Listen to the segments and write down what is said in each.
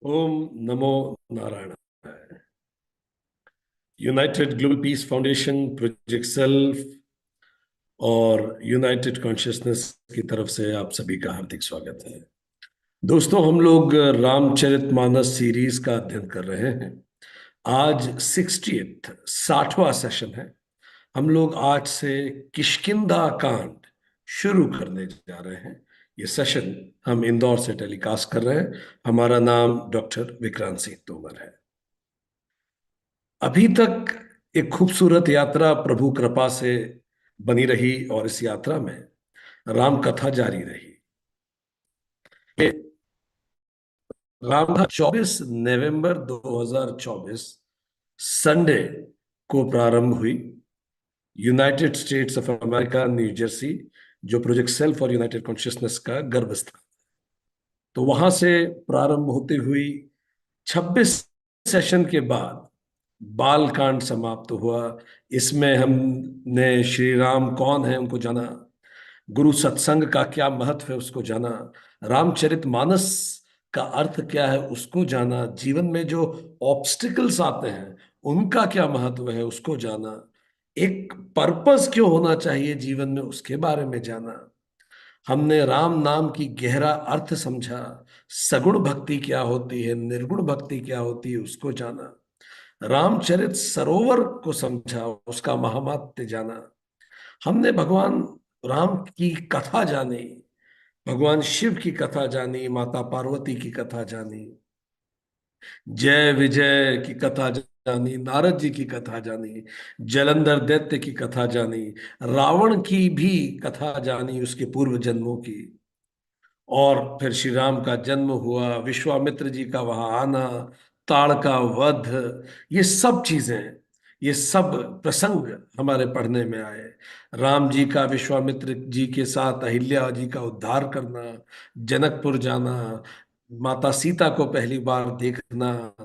ओम नमो Narayan. United global peace foundation, project self और United consciousness की तरफ से आप सभी का हार्दिक स्वागत है। दोस्तों, हम लोग रामचरितमानस सीरीज का अध्ययन कर रहे हैं। आज 60वां सेशन है। हम लोग आज से किष्किंधा कांड शुरू करने जा रहे हैं। ये सेशन हम इंदौर से टेलीकास्ट कर रहे हैं। हमारा नाम डॉक्टर विक्रांत सिंह तोमर है। अभी तक एक खूबसूरत यात्रा प्रभु कृपा से बनी रही और इस यात्रा में राम कथा जारी रही। ये राम कथा 24 नवंबर 2024 संडे को प्रारंभ हुई। United states of America, new Jersey, जो प्रोजेक्ट सेल्फ और यूनाइटेड कॉन्शियसनेस का गर्भ स्थान, तो वहां से प्रारंभ होती हुई 26 सेशन के बाद बाल कांड समाप्त हुआ। इसमें हमने श्री राम कौन है उनको जाना, गुरु सत्संग का क्या महत्व है उसको जाना, रामचरितमानस का अर्थ क्या है उसको जाना, जीवन में जो ऑब्स्टिकल्स आते हैं उनका क्या महत्व है उसको जाना, एक पर्पस क्यों होना चाहिए जीवन में उसके बारे में जाना। हमने राम नाम की गहरा अर्थ समझा, सगुण भक्ति क्या होती है, निर्गुण भक्ति क्या होती है उसको जाना, रामचरित सरोवर को समझा, उसका महात्म्य जाना। हमने भगवान राम की कथा जानी, भगवान शिव की कथा जानी, माता पार्वती की कथा जानी, जय विजय की कथा जानी, नारद जी की कथा जानी, जलंधर दैत्य की कथा जानी, रावण की भी कथा जानी, उसके पूर्व जन्मों की। और फिर श्री राम का जन्म हुआ, विश्वामित्र जी का वहां आना, ताड़ का वध, ये सब चीजें, ये सब प्रसंग हमारे पढ़ने में आए। राम जी का विश्वामित्र जी के साथ अहिल्या जी का उद्धार करना, जनकपुर जाना, माता सीता को पहली बार देखना,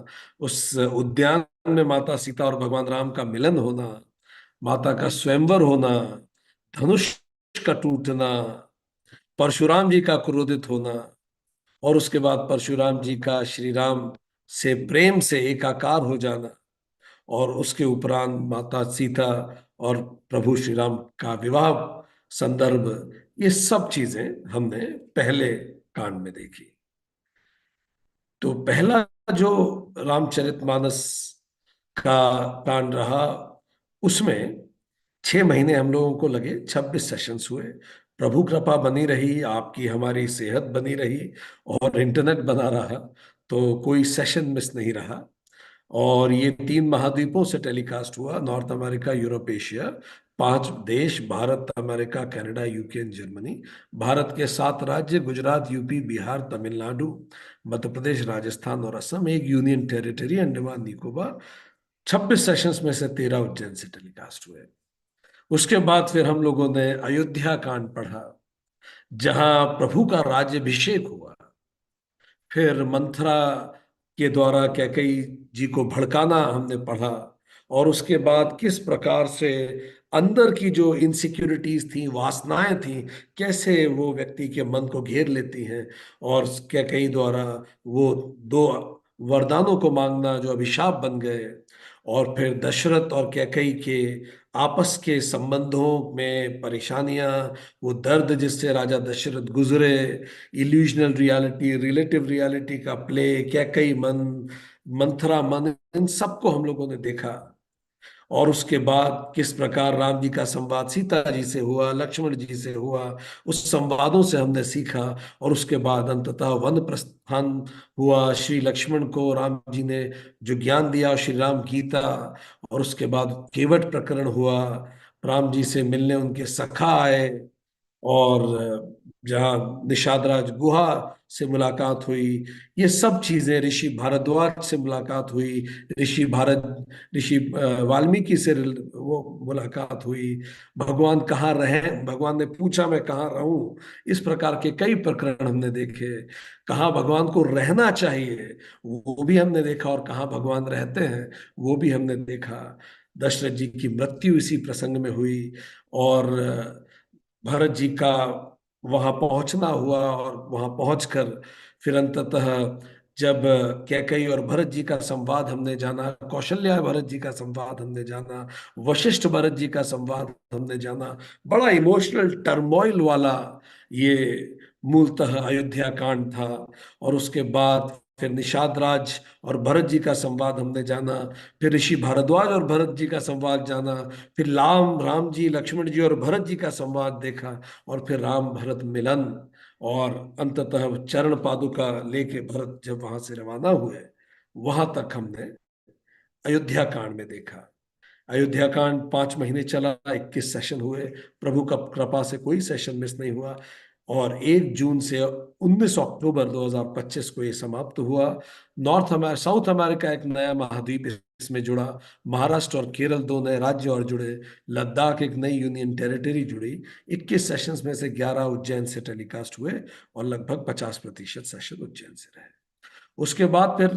उस उद्यान में माता सीता और भगवान राम का मिलन होना, माता का स्वयंवर होना, धनुष का टूटना, परशुराम जी का क्रोधित होना, और उसके बाद परशुराम जी का श्री राम से प्रेम से एकाकार हो जाना, और उसके उपरांत माता सीता और प्रभु श्री राम का विवाह संदर्भ, ये सब चीजें हमने पहले कांड में देखी। तो पहला जो रामचरितमानस का कांड रहा, उसमें 6 महीने हम लोगों को लगे, 26 सेशंस हुए। प्रभु कृपा बनी रही, आपकी हमारी सेहत बनी रही और इंटरनेट बना रहा, तो कोई सेशन मिस नहीं रहा। और ये 3 महाद्वीपों से टेलीकास्ट हुआ, नॉर्थ अमेरिका, यूरोप, एशिया, 5 देश, Bharat, America, Canada, UK and Germany, Bharat के 7 राज्य, गुजरात, यूपी, बिहार, तमिलनाडु, मध्य प्रदेश, राजस्थान और असम, एक union territory, Andaman Nicobar. 26 sessions में से 13 उज्जैन से टेलीकास्ट हुए। उसके बाद फिर हम लोगों ने अयोध्या कांड पढ़ा, जहां प्रभु का राज्यभिषेक हुआ। फिर मंथरा के द्वारा कैकेयी जी को भड़काना हमने पढ़ा, और उसके बाद किस प्रकार से अंदर की जो इनसिक्योरिटीज थी, वासनाएं थी, कैसे वो व्यक्ति के मन को घेर लेती हैं, और कैकेयी द्वारा वो 2 वरदानों को मांगना जो अभिशाप बन गए। और फिर दशरथ और कैकेयी के आपस के संबंधों में परेशानियां, वो दर्द जिससे राजा दशरथ गुजरे, इल्यूजनल रियलिटी, रिलेटिव रियलिटी का प्ले, कैकेयी मन, मंथरा मन, इन सबको हम लोगों ने देखा। और उसके बाद किस प्रकार राम जी का संवाद सीता जी से हुआ, लक्ष्मण जी से हुआ, उस संवादों से हमने सीखा। और उसके बाद अंततः वन प्रस्थान हुआ, श्री लक्ष्मण को राम जी ने जो ज्ञान दिया, श्री राम गीता। और उसके बाद केवट प्रकरण हुआ, राम जी से मिलने उनके सखा आए, और जहाँ निषादराज गुहा से मुलाकात हुई, ये सब चीजें, ऋषि भारद्वाज से मुलाकात हुई, ऋषि वाल्मीकि से वो मुलाकात हुई, भगवान कहाँ रहे, भगवान ने पूछा मैं कहाँ रहूं, इस प्रकार के कई प्रकरण हमने देखे। कहाँ भगवान को रहना चाहिए वो भी हमने देखा, और कहाँ भगवान रहते हैं वो भी हमने देखा। दशरथ जी की मृत्यु इसी प्रसंग में हुई, और भरत जी का वहां पहुंचना हुआ, और वहां पहुंचकर फिर अंततः जब कैकेयी और भरत जी का संवाद हमने जाना, कौशल्या भरत जी का संवाद हमने जाना, वशिष्ठ भरत जी का संवाद हमने जाना, बड़ा इमोशनल टर्मोइल वाला ये मूलतः अयोध्या कांड था। और उसके बाद फिर निषाद राज और भरत जी का संवाद हमने जाना, फिर ऋषि भारद्वाज और भरत जी का संवाद जाना, फिर राम जी, लक्ष्मण जी और भरत जी का संवाद देखा, और फिर राम भरत मिलन, और अंततः चरण पादुका लेके भरत जब वहां से रवाना हुए, वहां तक हमने अयोध्या कांड में देखा। अयोध्या कांड 5 महीने चला, 21 सेशन हुए, प्रभु का कृपा से कोई सेशन मिस नहीं हुआ, और 1 जून से 19 अक्टूबर 2025 को ये समाप्त हुआ। साउथ अमेरिका एक नया महाद्वीप इसमें जुड़ा, महाराष्ट्र और केरल 2 नए राज्य और जुड़े, लद्दाख एक नई यूनियन टेरिटरी जुड़ी। 21 सेशंस में से 11 उज्जैन से टेलीकास्ट हुए, और लगभग 50% सेशन उज्जैन से रहे। उसके बाद फिर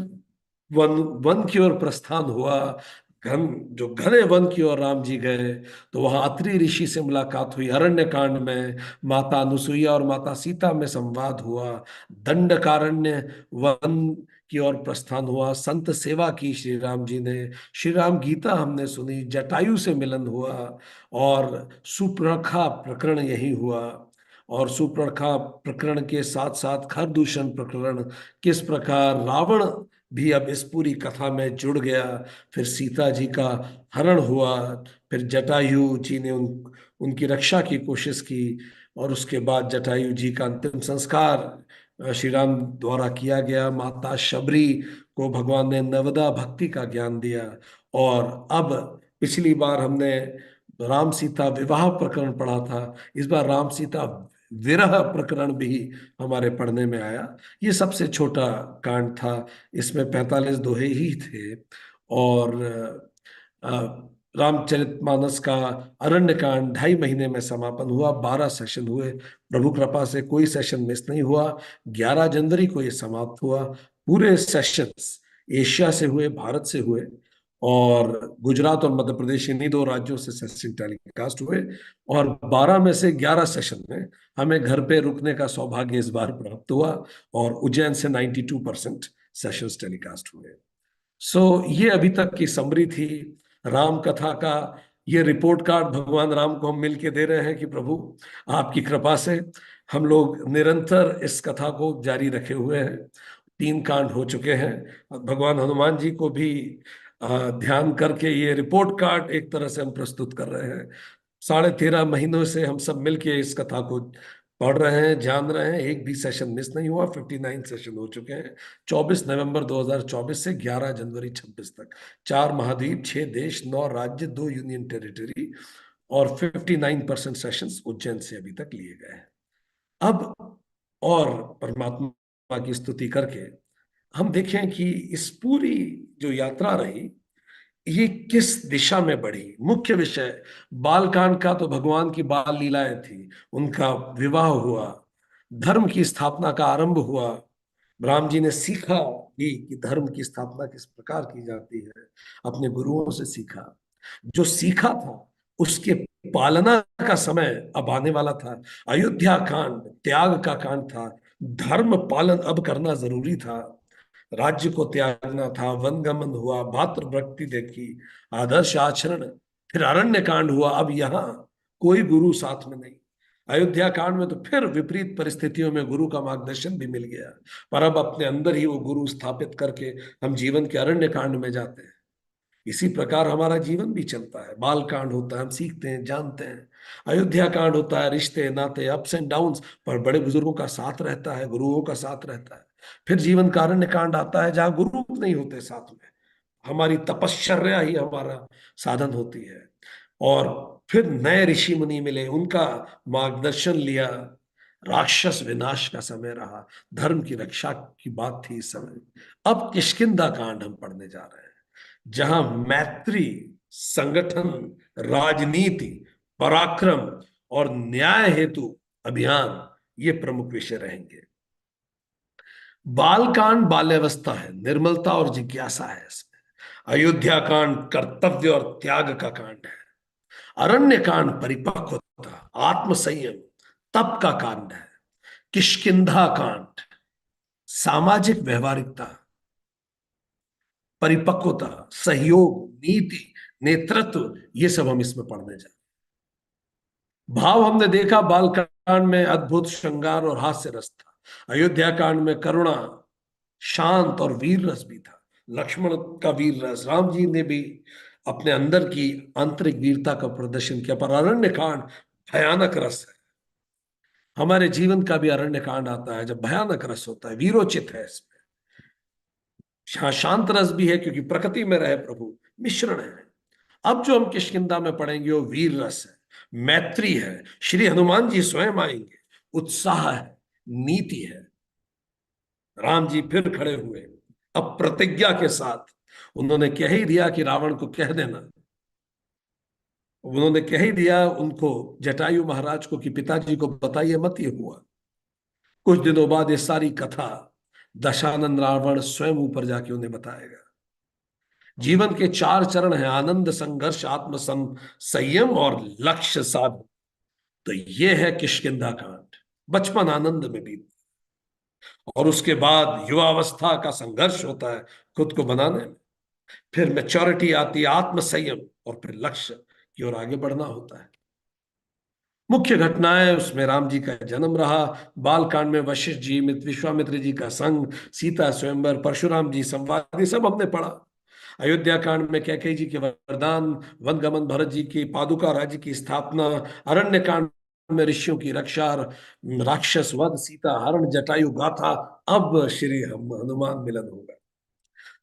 वन वन की ओर प्रस्थान हुआ। जो घने वन की ओर राम जी गए, तो वहां अत्रि ऋषि से मुलाकात हुई, अरण्य कांड में माता अनुसुईया और माता सीता में संवाद हुआ, दंडकारण्य वन की ओर प्रस्थान हुआ, संत सेवा की श्री राम जी ने, श्री राम गीता हमने सुनी, जटायु से मिलन हुआ, और सुप्रखा प्रकरण यही हुआ। और सुप्रखा प्रकरण के साथ साथ खरदूषण प्रकरण, किस प्रकार रावण भी अब इस पूरी कथा में जुड़ गया, फिर सीता जी का हरण हुआ, फिर जटायु जी ने उनकी रक्षा की कोशिश की, और उसके बाद जटायु जी का अंतिम संस्कार श्री राम द्वारा किया गया। माता शबरी को भगवान ने नवदा भक्ति का ज्ञान दिया। और अब पिछली बार हमने राम सीता विवाह प्रकरण पढ़ा था, इस बार राम सीता विरह प्रकरण भी हमारे पढ़ने में आया। ये सबसे छोटा कांड था, इसमें 45 दोहे ही थे। और रामचरितमानस का अरण्य कांड 2.5 महीने में समापन हुआ, 12 सेशन हुए, प्रभु कृपा से कोई सेशन मिस नहीं हुआ। 11 जनवरी को ये समाप्त हुआ। पूरे सेशंस एशिया से हुए, भारत से हुए, और गुजरात और मध्य प्रदेश इन्हीं 2 राज्यों से सेशन टेलीकास्ट हुए। और 12 में से 11 सेशन में हमें घर पे रुकने का सौभाग्य इस बार प्राप्त हुआ, और उज्जैन से 92% सेशंस टेलीकास्ट हुए। ये अभी तक की समरी थी राम कथा का। ये रिपोर्ट कार्ड भगवान राम को हम मिल के दे रहे हैं कि प्रभु आपकी कृपा से हम लोग निरंतर इस कथा को जारी रखे हुए हैं। 3 कांड हो चुके हैं। भगवान हनुमान जी को भी ध्यान करके ये रिपोर्ट कार्ड एक तरह से हम प्रस्तुत कर रहे हैं। 13.5 महीनों से हम सब मिलके इस कथा को पढ़ रहे हैं, जान रहे हैं, एक भी सेशन मिस नहीं हुआ। 59 सेशन हो चुके हैं। 24 नवंबर 2024 से 11 जनवरी 26 तक 4 महाद्वीप, 6 देश, 9 राज्य, 2 यूनियन टेरिटरी, और 59% सेशंस उज्जैन से अभी तक लिए गए हैं। अब और परमात्मा की स्तुति करके हम देखें कि इस पूरी जो यात्रा रही, ये किस दिशा में बढ़ी। मुख्य विषय बालकांड का तो भगवान की बाल लीलाएं थी, उनका विवाह हुआ, धर्म की स्थापना का आरंभ हुआ, राम जी ने सीखा कि धर्म की स्थापना किस प्रकार की जाती है, अपने गुरुओं से सीखा। जो सीखा था उसके पालना का समय अब आने वाला था। अयोध्या कांड त्याग का कांड था, धर्म पालन अब करना जरूरी था, राज्य को त्यागना था, वनगमन हुआ, भातृभक्ति देखी, आदर्श आचरण, फिर अरण्य कांड हुआ। अब यहाँ कोई गुरु साथ में नहीं। अयोध्या कांड में तो फिर विपरीत परिस्थितियों में गुरु का मार्गदर्शन भी मिल गया, पर अब अपने अंदर ही वो गुरु स्थापित करके हम जीवन के अरण्य कांड में जाते हैं। इसी प्रकार हमारा जीवन भी चलता है। बाल कांड होता है, हम सीखते हैं, जानते हैं। अयोध्या कांड होता है, रिश्ते नाते, अप्स एंड डाउन्स, पर बड़े बुजुर्गों का साथ रहता है, गुरुओं का साथ रहता है। फिर जीवन का अरण्य कांड आता है, जहां गुरु नहीं होते साथ में, हमारी तपश्चर्या ही हमारा साधन होती है। और फिर नए ऋषि मुनि मिले, उनका मार्गदर्शन लिया, राक्षस विनाश का समय रहा, धर्म की रक्षा की बात थी इस समय। अब किष्किंधा कांड हम पढ़ने जा रहे हैं, जहां मैत्री, संगठन, राजनीति, पराक्रम और न्याय हेतु अभियान ये प्रमुख विषय रहेंगे। बालकांड बाल्यावस्था है, निर्मलता और जिज्ञासा है इसमें। अयोध्या कांड कर्तव्य और त्याग का कांड है। अरण्य कांड परिपक्वता, आत्म संयम, तप का कांड है। किष्किंधा कांड सामाजिक व्यवहारिकता, परिपक्वता, सहयोग, नीति, नेतृत्व, ये सब हम इसमें पढ़ने जाए। भाव हमने देखा, बालकांड में अद्भुत श्रृंगार और हास्य रस था। अयोध्या कांड में करुणा, शांत और वीर रस भी था। लक्ष्मण का वीर रस, राम जी ने भी अपने अंदर की आंतरिक वीरता का प्रदर्शन किया। पर अरण्य कांड भयानक रस है। हमारे जीवन का भी अरण्य कांड आता है जब भयानक रस होता है, वीरोचित है इसमें। शांत रस भी है क्योंकि प्रकृति में रहे प्रभु, मिश्रण है। अब जो हम किष्किंधा में पढ़ेंगे वो वीर रस है, मैत्री है, श्री हनुमान जी स्वयं आएंगे, उत्साह है, नीति है। राम जी फिर खड़े हुए, अब प्रतिज्ञा के साथ। उन्होंने कह ही दिया कि रावण को कह देना, उन्होंने कह ही दिया उनको, जटायु महाराज को, कि पिताजी को बताइए मत ये हुआ। कुछ दिनों बाद ये सारी कथा दशानन रावण स्वयं ऊपर जाके उन्हें बताएगा। जीवन के चार चरण हैं, आनंद, संघर्ष, आत्म संयम और लक्ष्य साधन। तो ये है किष्किंधा कांड। बचपन आनंद में बीत, और उसके बाद युवावस्था का संघर्ष होता है खुद को बनाने में। फिर मैच्योरिटी आती है, आत्म संयम, और फिर लक्ष्य की ओर आगे बढ़ना होता है। मुख्य घटनाएं उसमें राम जी का जन्म रहा, बालकांड में वशिष्ठ जी, विश्वामित्र जी का संग, सीता स्वयंवर, परशुराम जी संवाद, ये सब हमने पढ़ा। अयोध्या कांड में कैकेयी जी के वरदान, वनगमन, भरत जी की पादुका राज्य की स्थापना, अरण्य कांड में ऋषियों की रक्षा, राक्षस वध, सीता हरण, जटायु गाथा। अब श्री हनुमान मिलन होगा,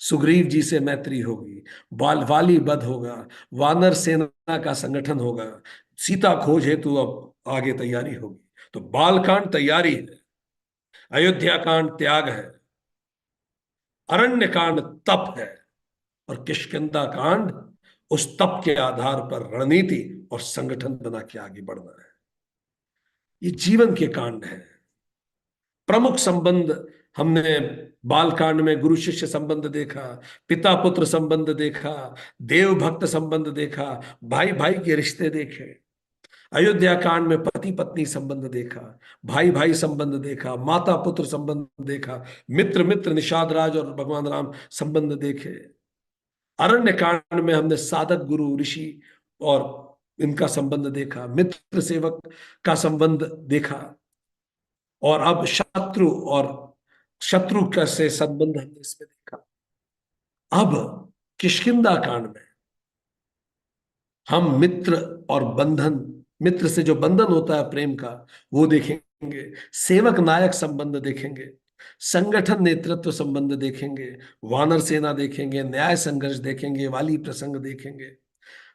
सुग्रीव जी से मैत्री होगी, वाली वध होगा, वानर सेना का संगठन होगा, सीता खोज हेतु अब आगे तैयारी होगी। तो बालकांड तैयारी है, अयोध्या कांड त्याग है, अरण्य कांड तप है, और किष्किंधा कांड उस तप के आधार पर रणनीति और संगठन बना के आगे बढ़ना है। ये जीवन के कांड है। प्रमुख संबंध हमने बालकांड में गुरु शिष्य संबंध देखा, पिता पुत्र संबंध देखा, देव भक्त संबंध देखा, भाई भाई के रिश्ते देखे। अयोध्या कांड में पति पत्नी संबंध देखा, भाई भाई संबंध देखा, माता पुत्र संबंध देखा, मित्र मित्र, निषाद राज और भगवान राम संबंध देखे। अरण्य कांड में हमने साधक गुरु ऋषि और इनका संबंध देखा, मित्र सेवक का संबंध देखा, और अब शत्रु का से संबंध हमने इसमें देखा। अब किष्किंधा कांड में हम मित्र और बंधन, मित्र से जो बंधन होता है प्रेम का, वो देखेंगे, सेवक नायक संबंध देखेंगे, संगठन नेतृत्व संबंध देखेंगे, वानर सेना देखेंगे, न्याय संघर्ष देखेंगे, वाली प्रसंग देखेंगे।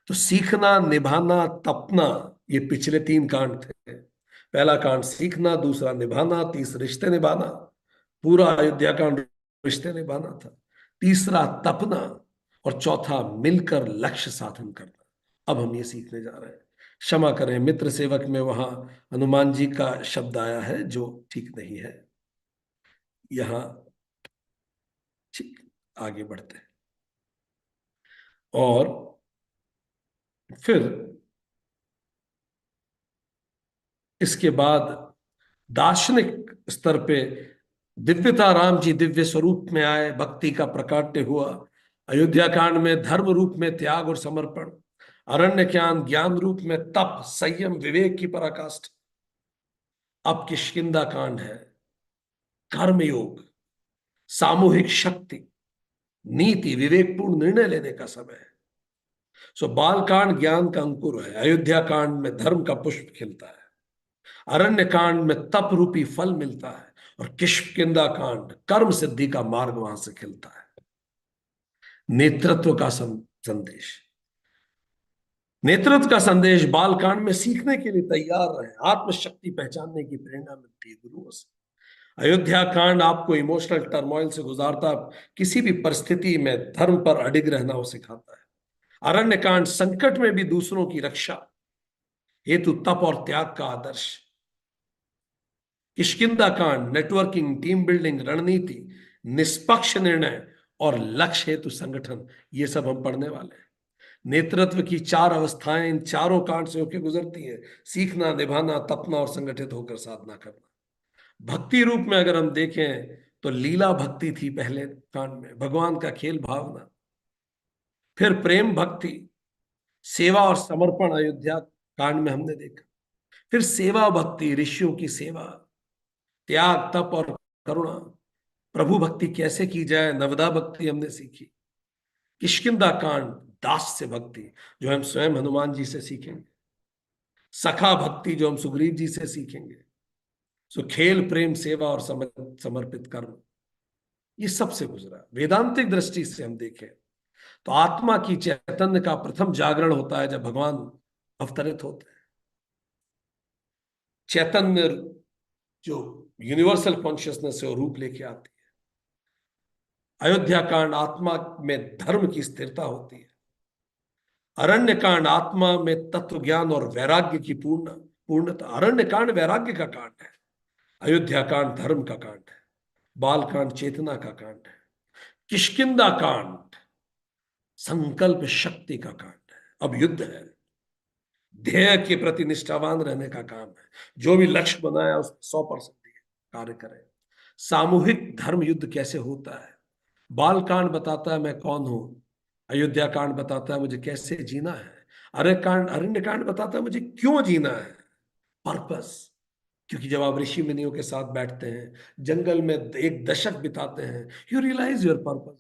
तो सीखना, निभाना, तपना, ये पिछले तीन कांड थे। पहला कांड सीखना, दूसरा निभाना, तीसरा रिश्ते निभाना, पूरा अयोध्या कांड रिश्ते निभाना था, तीसरा तपना, और चौथा मिलकर लक्ष्य साधन करना। अब हम ये सीखने जा रहे हैं। क्षमा करें, मित्र सेवक में वहां हनुमान जी का शब्द आया है जो ठीक नहीं है। यहां ठीक, आगे बढ़ते हैं। और फिर इसके बाद दार्शनिक स्तर पे दिव्यता, राम जी दिव्य स्वरूप में आए, भक्ति का प्रकाट्य हुआ। अयोध्या कांड में धर्म रूप में त्याग और समर्पण, अरण्य ज्ञान रूप में तप, संयम, विवेक की पराकाष्ठा। अब किष्किंधा कांड है कर्मयोग, सामूहिक शक्ति, नीति, विवेकपूर्ण निर्णय लेने का समय है। सो बालकांड ज्ञान का अंकुर है, अयोध्या कांड में धर्म का पुष्प खिलता है, अरण्य कांड में तप रूपी फल मिलता है, और किष्किंधा कांड कर्म सिद्धि का मार्ग वहां से खिलता है। नेतृत्व का संदेश, नेतृत्व का संदेश बालकांड में सीखने के लिए तैयार रहे, आत्मशक्ति पहचानने की प्रेरणा मिलती है गुरुओं से। अयोध्या कांड आपको इमोशनल टर्मोइल से गुजारता, किसी भी परिस्थिति में धर्म पर अडिग रहना वो सिखाता है। अरण्य कांड संकट में भी दूसरों की रक्षा हेतु तप और त्याग का आदर्श। किष्किंधा कांड नेटवर्किंग, टीम बिल्डिंग, रणनीति, निष्पक्ष निर्णय और लक्ष्य हेतु संगठन, ये सब हम पढ़ने वाले हैं। नेतृत्व की चार अवस्थाएं इन चारों कांड से होकर गुजरती हैं, सीखना, निभाना, तपना और संगठित होकर साधना करना। भक्ति रूप में अगर हम देखें तो लीला भक्ति थी पहले कांड में, भगवान का खेल भावना। फिर प्रेम भक्ति, सेवा और समर्पण अयोध्या कांड में हमने देखा। फिर सेवा भक्ति, ऋषियों की सेवा, त्याग तप और करुणा। प्रभु भक्ति कैसे की जाए, नवदा भक्ति हमने सीखी। किष्किंधा कांड, दास्य भक्ति, जो हम स्वयं हनुमान जी से सीखेंगे। सखा भक्ति, जो हम सुग्रीव जी से सीखेंगे। सो खेल प्रेम सेवा और समर्पित कर्म, ये सबसे गुजरा। वेदांतिक दृष्टि से हम देखें तो आत्मा की चैतन्य का प्रथम जागरण होता है जब भगवान अवतरित होते हैं। चैतन्य जो यूनिवर्सल कॉन्शियसनेस है वो रूप लेके आती है। अयोध्या कांड, आत्मा में धर्म की स्थिरता होती है। अरण्य कांड, आत्मा में तत्व ज्ञान और वैराग्य की पूर्णता। अरण्य कांड वैराग्य का कांड है, अयोध्या कांड धर्म का कांड है, बाल कांड चेतना का कांड है, किष्किंधा कांड संकल्प शक्ति का कांड है। अब युद्ध है, ध्येय के प्रति निष्ठावान रहने का काम है। जो भी लक्ष्य बनाया उस 100% कार्य करें। सामूहिक धर्म युद्ध कैसे होता है, बाल कांड बताता है मैं कौन हूं, अयोध्या कांड बताता है मुझे कैसे जीना है, अरण्य कांड बताता है मुझे क्यों जीना है, पर्पस। क्योंकि जब आप ऋषि मुनियों के साथ बैठते हैं, जंगल में एक दशक बिताते हैं, यू रियलाइज योर पर्पस।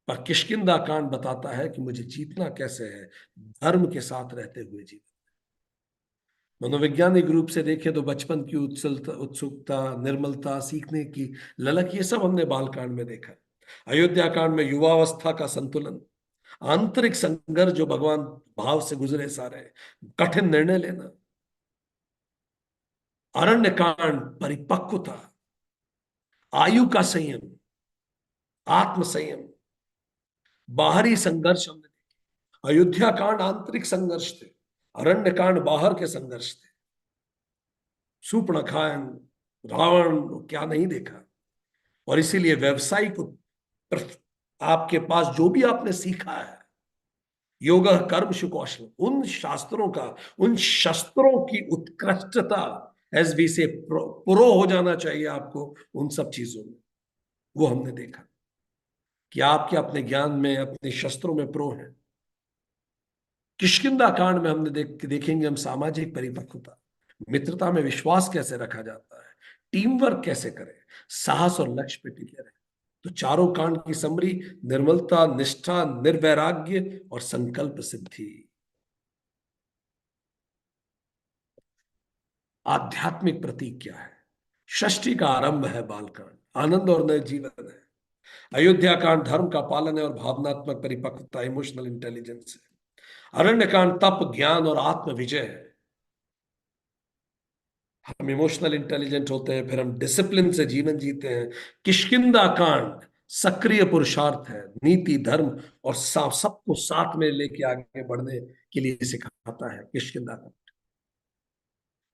पर किष्किंधा कांड बताता है कि मुझे जीतना कैसे है, धर्म के साथ रहते हुए जीवन। मनोवैज्ञानिक रूप से देखें तो बचपन की उत्सुकता, निर्मलता, सीखने की ललक, ये सब हमने बालकांड में देखा। अयोध्या कांड में युवावस्था का संतुलन, आंतरिक संघर्ष जो भगवान भाव से गुजरे सारे, कठिन निर्णय लेना। अरण्य कांड परिपक्वता, आयु का संयम, आत्म संयम, बाहरी संघर्ष हमने देखे। अयोध्या कांड आंतरिक संघर्ष थे, अरण्य कांड बाहर के संघर्ष थे। शूर्पणखा, रावण, क्या नहीं देखा। और इसीलिए व्यवसायिक आपके पास जो भी आपने सीखा है, योग कर्म सुकौशल, उन शास्त्रों का, उन शस्त्रों की उत्कृष्टता, एस बी से प्रो हो जाना चाहिए आपको उन सब चीजों में। वो हमने देखा कि आपके अपने ज्ञान में, अपने शस्त्रों में प्रो है। किष्किंधा कांड में हमने देखेंगे हम सामाजिक परिपक्वता, मित्रता में विश्वास कैसे रखा जाता है, टीम वर्क कैसे करें, साहस और लक्ष्य पे टिके रहे। तो चारों कांड की समरी, निर्मलता, निष्ठा, निर्वैराग्य और संकल्प सिद्धि। आध्यात्मिक प्रतीक क्या है, षष्ठी का आरंभ है बालकांड, आनंद और नए जीवन है। अयोध्या कांड धर्म का पालन है और भावनात्मक परिपक्वता, इमोशनल इंटेलिजेंस है। अरण्य कांड तप, ज्ञान और आत्म विजय है। हम इमोशनल इंटेलिजेंट होते हैं, फिर हम डिसिप्लिन से जीवन जीते हैं। किष्किंधा कांड सक्रिय पुरुषार्थ है, नीति, धर्म और सबको साथ में लेके आगे बढ़ने के लिए सिखाता है किष्किंधा कांड।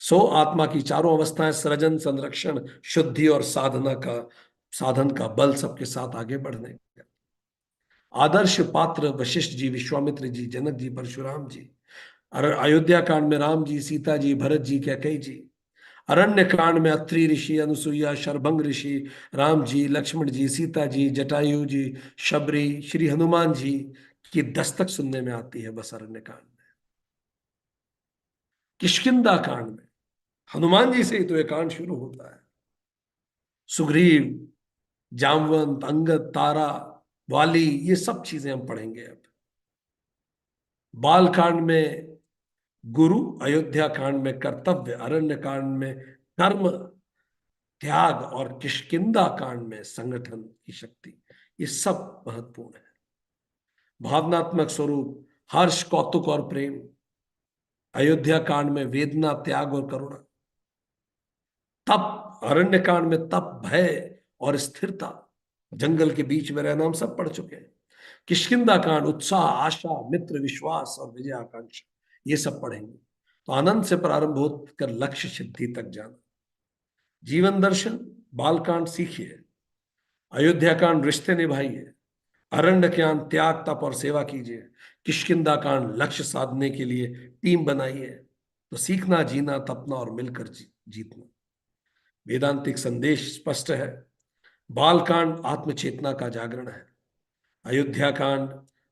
सो आत्मा की चारों अवस्थाएं, सृजन, संरक्षण, शुद्धि और साधन का बल, सबके साथ आगे बढ़ने का। आदर्श पात्र वशिष्ठ जी, विश्वामित्र जी, जनक जी, परशुराम जी। अयोध्या कांड में राम जी, सीता जी, भरत जी, कैकेयी जी। अरण्य कांड में अत्रि ऋषि, अनुसुईया, शरभंग ऋषि, राम जी, लक्ष्मण जी, सीता जी, जटायु जी, शबरी, श्री हनुमान जी की दस्तक सुनने में आती है बस अरण्य कांड में। किष्किंधा कांड में हनुमान जी से ही तो ये कांड शुरू होता है। सुग्रीव, जामवंत, अंगद, तारा, वाली, ये सब चीजें हम पढ़ेंगे अब। बाल कांड में गुरु, अयोध्या कांड में कर्तव्य, अरण्य कांड में कर्म, त्याग और किष्किंधा कांड में संगठन की शक्ति। ये सब महत्वपूर्ण है। भावनात्मक स्वरूप, हर्ष, कौतुक और प्रेम। अयोध्या कांड में वेदना, त्याग और करुणा। तप, अरण्य कांड में तप, भय और स्थिरता, जंगल के बीच में रहना, हम सब पढ़ चुके हैं। किष्किंधा कांड उत्साह, आशा, मित्र, विश्वास और विजय आकांक्षा, ये सब पढ़ेंगे। तो आनंद से प्रारंभ होकर लक्ष्य सिद्धि तक जाना। जीवन दर्शन, बालकांड सीखिए, अयोध्या कांड रिश्ते निभाइए, अरण्य ज्ञान त्याग, तप और सेवा कीजिए, किष्किंधा कांड लक्ष्य साधने के लिए टीम बनाइए। तो सीखना, जीना, तपना और मिलकर जीतना। वेदांतिक संदेश स्पष्ट है, बालकांड आत्मचेतना का जागरण है। अयोध्या कांड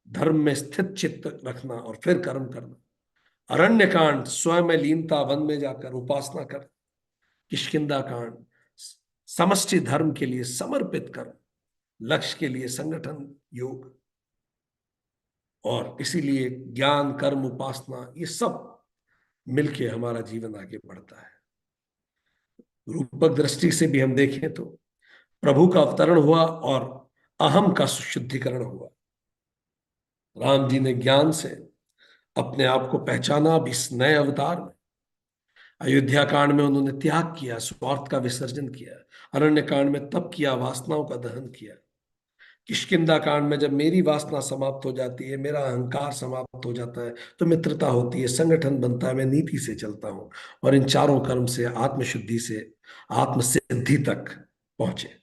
धर्म में स्थित चित्त रखना और फिर कर्म करना। अरण्य कांड स्वयं में लीनता, वन में जाकर उपासना कर। किष्किंधा कांड समष्टि धर्म के लिए समर्पित कर्म, लक्ष्य के लिए संगठन योग। और इसीलिए ज्ञान, कर्म, उपासना ये सब मिलके हमारा जीवन आगे बढ़ता है। रूपक दृष्टि से भी हम देखें तो प्रभु का अवतरण हुआ और अहम का शुद्धिकरण हुआ। राम जी ने ज्ञान से अपने आप को पहचाना अब इस नए अवतार में। अयोध्या कांड में उन्होंने त्याग किया, स्वार्थ का विसर्जन किया। अरण्य कांड में तप किया, वासनाओं का दहन किया। किष्किंधा कांड में जब मेरी वासना समाप्त हो जाती है, मेरा अहंकार समाप्त हो जाता है, तो मित्रता होती है, संगठन बनता है, मैं नीति से चलता हूं। और इन चारों कर्म से आत्मशुद्धि से आत्मसिद्धि तक पहुंचे।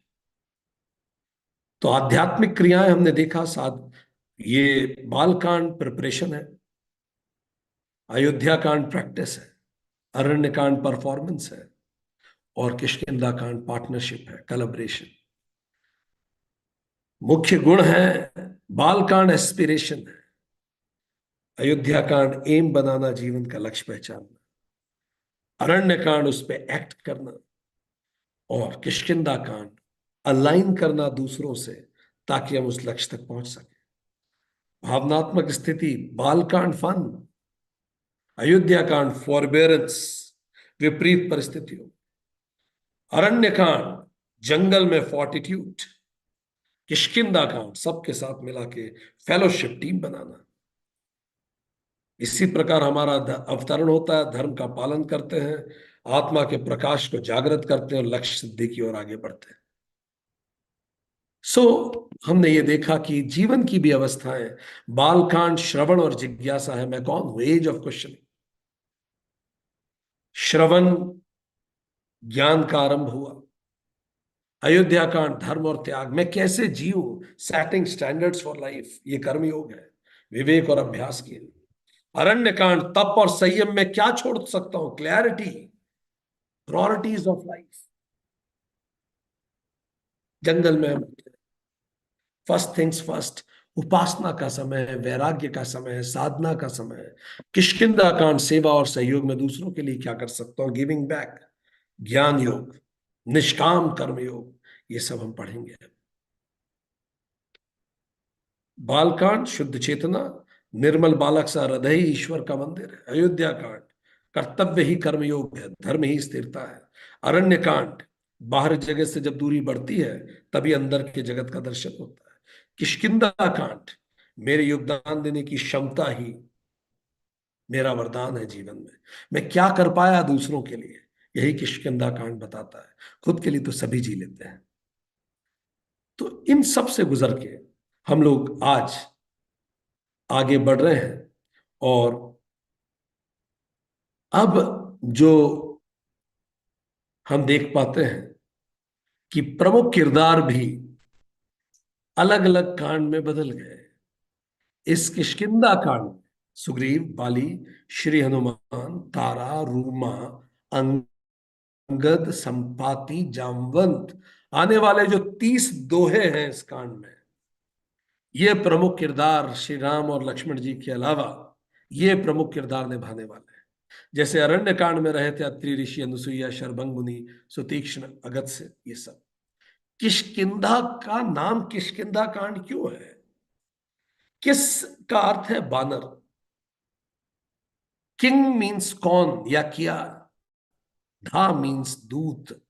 तो आध्यात्मिक क्रियाएं हमने देखा साथ, ये बालकांड प्रिपरेशन है, अयोध्या कांड प्रैक्टिस है, अरण्य कांड परफॉर्मेंस है, और किष्किंधा कांड पार्टनरशिप है, कोलैबोरेशन। मुख्य गुण है, बालकांड एस्पिरेशन है, अयोध्या कांड एम बनाना, जीवन का लक्ष्य पहचानना, अरण्य कांड उस पर एक्ट करना, और किष्किंधा कांड अलाइन करना दूसरों से ताकि हम उस लक्ष्य तक पहुंच सके। भावनात्मक स्थिति, बालकांड फन, अयोध्या कांड फॉरबेरेंस, विपरीत परिस्थितियों, अरण्य कांड जंगल में फोर्टिट्यूड, किष्किंधा कांड सबके साथ मिला के फेलोशिप, टीम बनाना। इसी प्रकार हमारा अवतरण होता है, धर्म का पालन करते हैं, आत्मा के प्रकाश को जागृत करते हैं और लक्ष्य सिद्धि की ओर आगे बढ़ते हैं। हमने ये देखा कि जीवन की भी अवस्थाएं, बालकांड श्रवण और जिज्ञासा है, मैं कौन हूं, एज ऑफ क्वेश्चनिंग। श्रवण ज्ञान का आरंभ हुआ। अयोध्या कांड धर्म और त्याग, मैं कैसे जीऊं, सेटिंग स्टैंडर्ड्स फॉर लाइफ, ये कर्मयोग है, विवेक और अभ्यास की। अरण्य कांड तप और संयम में क्या छोड़ सकता हूं, क्लैरिटी, प्रायोरिटीज ऑफ लाइफ। जंगल में फर्स्ट थिंग्स फर्स्ट, उपासना का समय है, वैराग्य का समय है, साधना का समय है। किष्किंधा कांड सेवा और सहयोग में दूसरों के लिए क्या कर सकता हूं, गिविंग बैक। ज्ञान योग, निष्काम कर्म योग, ये सब हम पढ़ेंगे। बालकांड शुद्ध चेतना, निर्मल बालक सा हृदय ही ईश्वर का मंदिर है। अयोध्या कांड कर्तव्य ही कर्मयोग है, धर्म ही स्थिरता है। अरण्य कांड बाहर जगत से जब दूरी बढ़ती है तभी अंदर के जगत का दर्शन होता है। किष्किंधा कांड मेरे योगदान देने की क्षमता ही मेरा वरदान है जीवन में, मैं क्या कर पाया दूसरों के लिए, यही किष्किंधा कांड बताता है। खुद के लिए तो सभी जी लेते हैं। तो इन सब से गुजर के हम लोग आज आगे बढ़ रहे हैं। और अब जो हम देख पाते हैं कि प्रमुख किरदार भी अलग अलग कांड में बदल गए। इस किष्किंधा कांड में सुग्रीव, बाली, श्री हनुमान, तारा, रूमा, अंगद, संपाति, जामवंत, आने वाले जो 30 दोहे हैं इस कांड में, ये प्रमुख किरदार श्री राम और लक्ष्मण जी के अलावा ये प्रमुख किरदार निभाने वाले हैं। जैसे अरण्य कांड में रहे थे अत्रि ऋषि, अनुसुईया, शरभंग मुनि, सुतीक्ष्ण, अगस्त्य, ये सब। किष्किंधा का नाम किष्किंधा कांड क्यों है? किस का अर्थ है बानर। किंग मीन्स कौन या किया, धा मीन्स दूत।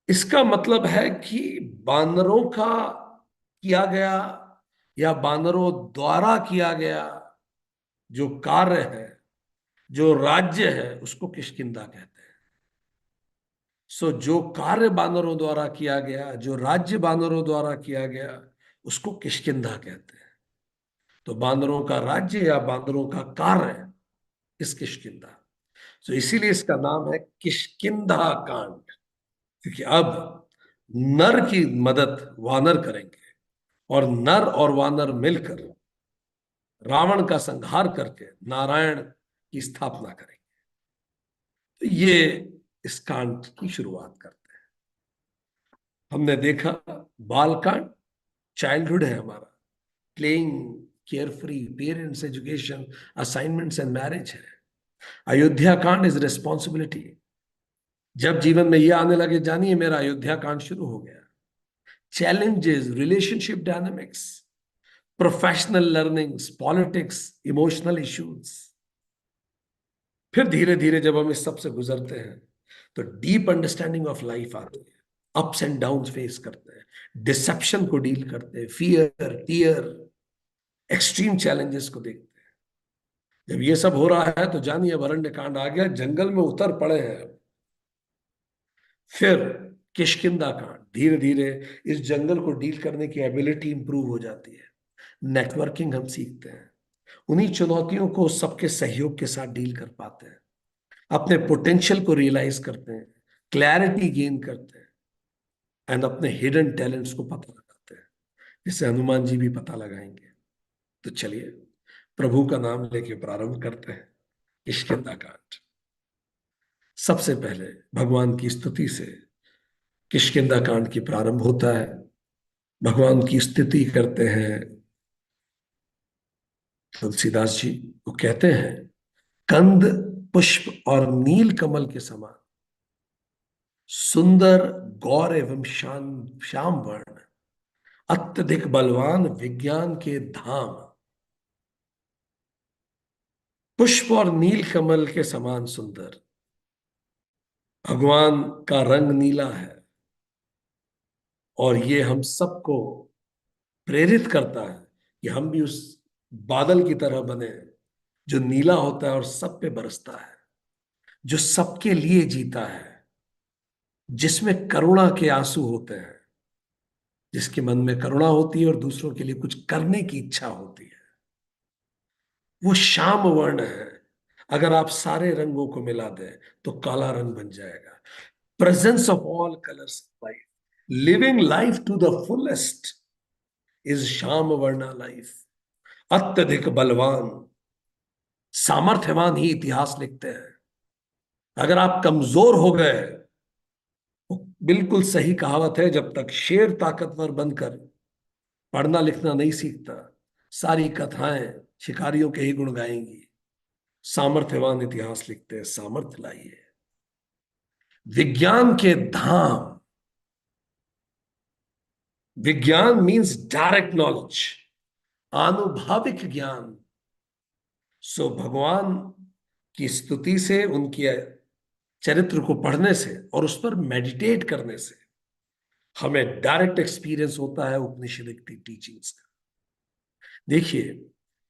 इसका मतलब है कि बानरों का किया गया या बानरों द्वारा किया गया जो कार्य है, जो राज्य है, उसको किष्किंधा कहते हैं। जो कार्य बानरों द्वारा किया गया, जो राज्य बानरों द्वारा किया गया, उसको किष्किंधा कहते हैं। तो बानरों का राज्य या बानरों का कार्य इस किष्किंधा, तो इसीलिए इसका नाम है किष्किंधा कांड। क्योंकि अब नर की मदद वानर करेंगे और नर और वानर मिलकर रावण का संहार करके नारायण की स्थापना करेंगे। तो ये इस कांड की शुरुआत करते हैं। हमने देखा बालकांड चाइल्डहुड है हमारा, playing care free, parents, education, assignments and marriage है। अयोध्या कांड इज रिस्पॉन्सिबिलिटी। जब जीवन में यह आने लगे, जानिए मेरा अयोध्या कांड शुरू हो गया। Challenges, relationship dynamics, professional learnings, politics, emotional issues. फिर धीरे धीरे जब हम इस सब से गुजरते हैं तो डीप अंडरस्टैंडिंग ऑफ लाइफ आती है। अप्स एंड डाउन फेस करते हैं, डिसेप्शन को डील करते हैं, फियर, टीयर, एक्सट्रीम चैलेंजेस को देखते हैं। जब ये सब हो रहा है तो जानिए अरण्य कांड आ गया, जंगल में उतर पड़े हैं। फिर किष्किंधा कांड, धीरे धीरे इस जंगल को डील करने की एबिलिटी इंप्रूव हो जाती है। नेटवर्किंग हम सीखते हैं, उन्हीं चुनौतियों को सबके सहयोग के साथ डील कर पाते हैं, अपने पोटेंशियल को रियलाइज करते हैं, क्लैरिटी गेन करते हैं, एंड अपने हिडन टैलेंट्स को पता लगाते हैं, जिसे हनुमान जी भी पता लगाएंगे। तो चलिए प्रभु का नाम लेके प्रारंभ करते हैं किष्किंधा कांड। सबसे पहले भगवान की स्तुति से किष्किंधा कांड की प्रारंभ होता है। भगवान की स्तुति करते हैं तुलसीदास जी। वो कहते हैं, कंद पुष्प और नील कमल के समान सुंदर गौर एवं श्याम वर्ण, अत्यधिक बलवान विज्ञान के धाम। पुष्प और नील कमल के समान सुंदर, भगवान का रंग नीला है और ये हम सबको प्रेरित करता है कि हम भी उस बादल की तरह बने जो नीला होता है और सब पे बरसता है, जो सबके लिए जीता है, जिसमें करुणा के आंसू होते हैं, जिसके मन में करुणा होती है और दूसरों के लिए कुछ करने की इच्छा होती है। वो श्याम वर्ण है। अगर आप सारे रंगों को मिला दें तो काला रंग बन जाएगा। Presence of all colours, life, living life to the fullest is श्याम वर्णा लाइफ। अत्यधिक बलवान, सामर्थ्यवान ही इतिहास लिखते हैं। अगर आप कमजोर हो गए, बिल्कुल सही कहावत है, जब तक शेर ताकतवर बनकर पढ़ना लिखना नहीं सीखता, सारी कथाएं शिकारियों के ही गुण गाएंगी। सामर्थ्यवान इतिहास लिखते हैं, सामर्थ्य लाइए। विज्ञान के धाम, विज्ञान मीन्स डायरेक्ट नॉलेज, आनुभाविक ज्ञान। सो भगवान की स्तुति से, उनके चरित्र को पढ़ने से और उस पर मेडिटेट करने से हमें डायरेक्ट एक्सपीरियंस होता है उपनिषद की टीचिंग्स का। देखिए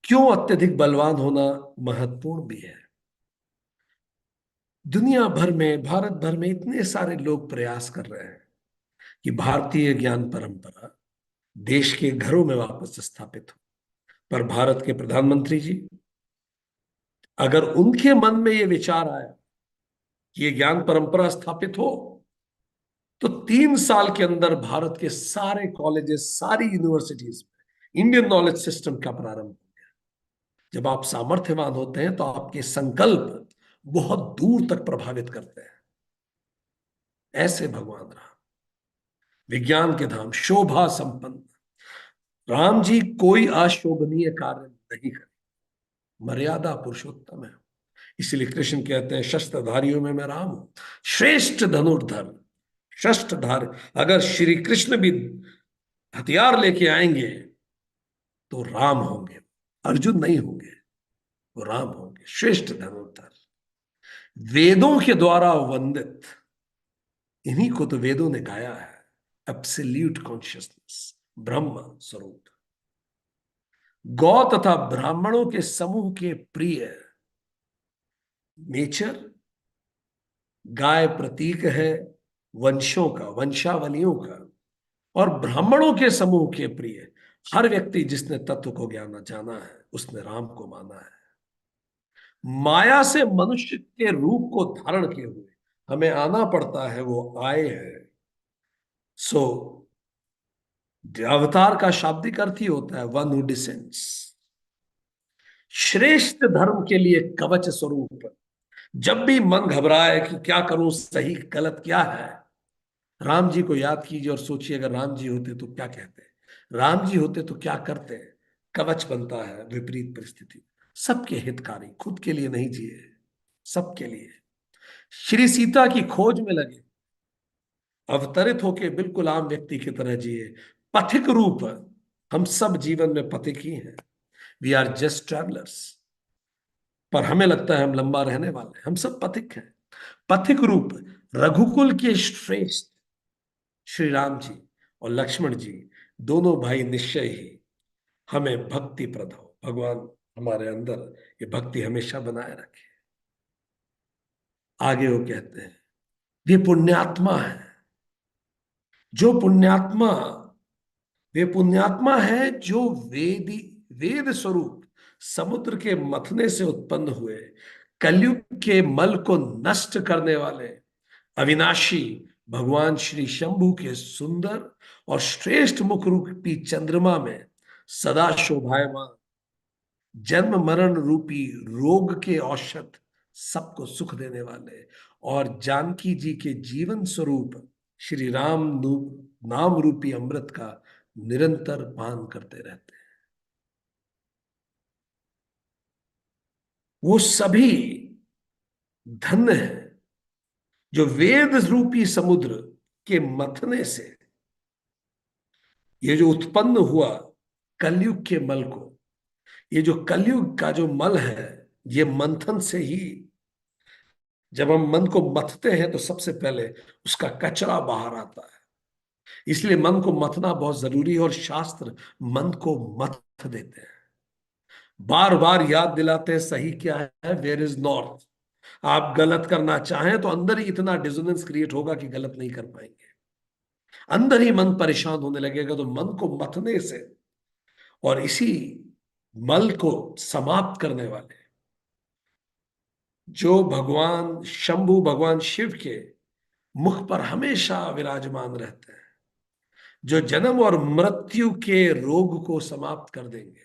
क्यों अत्यधिक बलवान होना महत्वपूर्ण भी है। दुनिया भर में, भारत भर में इतने सारे लोग प्रयास कर रहे हैं कि भारतीय ज्ञान परंपरा देश के घरों में वापस स्थापित हो। पर भारत के प्रधानमंत्री जी, अगर उनके मन में यह विचार आया कि ये ज्ञान परंपरा स्थापित हो, तो 3 साल के अंदर भारत के सारे कॉलेजेस, सारी यूनिवर्सिटीज में इंडियन नॉलेज सिस्टम का प्रारंभ हो गया। जब आप सामर्थ्यवान होते हैं तो आपके संकल्प बहुत दूर तक प्रभावित करते हैं। ऐसे भगवान राम, विज्ञान के धाम, शोभा संपन्न राम जी कोई अशोभनीय कार्य नहीं करे, मर्यादा पुरुषोत्तम है। इसलिए कृष्ण कहते हैं, शस्त्रधारियों में मैं राम हूं, श्रेष्ठ धनुर्धर। शस्त्रधार, अगर श्री कृष्ण भी हथियार लेके आएंगे तो राम होंगे, अर्जुन नहीं होंगे, वो राम होंगे, श्रेष्ठ धनुर्धर, वेदों के द्वारा वंदित। इन्हीं को तो वेदों ने गाया है, एब्सोल्यूट कॉन्शियसनेस, ब्रह्म स्वरूप। गौ तथा ब्राह्मणों के समूह के प्रिय, नेचर, गाय प्रतीक है वंशों का, वंशावलियों का, और ब्राह्मणों के समूह के प्रिय। हर व्यक्ति जिसने तत्व को ज्ञाना जाना है उसने राम को माना है। माया से मनुष्य के रूप को धारण किए हुए हमें आना पड़ता है, वो आए हैं। सो अवतार का शाब्दिक अर्थ ही होता है वन हु डिसेंड्स। श्रेष्ठ धर्म के लिए कवच स्वरूप। जब भी मन घबराए कि क्या करूं, सही गलत क्या है, राम जी को याद कीजिए और सोचिए, अगर राम जी होते तो क्या कहते, राम जी होते तो क्या करते। कवच बनता है विपरीत परिस्थिति, सबके हितकारी, खुद के लिए नहीं जिए, सबके लिए। श्री सीता की खोज में लगे, अवतरित होके बिल्कुल आम व्यक्ति की तरह जिए। पथिक रूप, हम सब जीवन में पथिक ही हैं, वी आर जस्ट ट्रैवलर्स। पर हमें लगता है हम लंबा रहने वाले हैं, हम सब पथिक हैं। पथिक रूप रघुकुल के श्रेष्ठ श्री राम जी और लक्ष्मण जी, दोनों भाई निश्चय ही हमें भक्ति प्रद हो। भगवान हमारे अंदर ये भक्ति हमेशा बनाए रखे। आगे वो कहते हैं, वे पुण्यात्मा है। जो पुण्यात्मा, वे पुण्यात्मा है जो वेदी वेद स्वरूप समुद्र के मथने से उत्पन्न हुए, कलयुग के मल को नष्ट करने वाले अविनाशी भगवान श्री शंभु के सुंदर और श्रेष्ठ मुख रूपी चंद्रमा में सदा शोभायमान, जन्म मरण रूपी रोग के औषध, सबको सुख देने वाले, और जानकी जी के जीवन स्वरूप श्री राम नाम रूपी अमृत का निरंतर पान करते रहते हैं। वो सभी धन्य है जो वेद रूपी समुद्र के मथने से, ये जो उत्पन्न हुआ कलयुग के मल को, ये जो कलयुग का जो मल है, ये मंथन से ही, जब हम मन को मथते हैं तो सबसे पहले उसका कचरा बाहर आता है। इसलिए मन को मथना बहुत जरूरी है, और शास्त्र मन को मथ देते हैं, बार बार याद दिलाते हैं सही क्या है, वेयर इज नॉर्थ। आप गलत करना चाहें तो अंदर ही इतना डिसोनेंस क्रिएट होगा कि गलत नहीं कर पाएंगे, अंदर ही मन परेशान होने लगेगा। तो मन को मथने से और इसी मल को समाप्त करने वाले जो भगवान शंभु, भगवान शिव के मुख पर हमेशा विराजमान रहते हैं, जो जन्म और मृत्यु के रोग को समाप्त कर देंगे,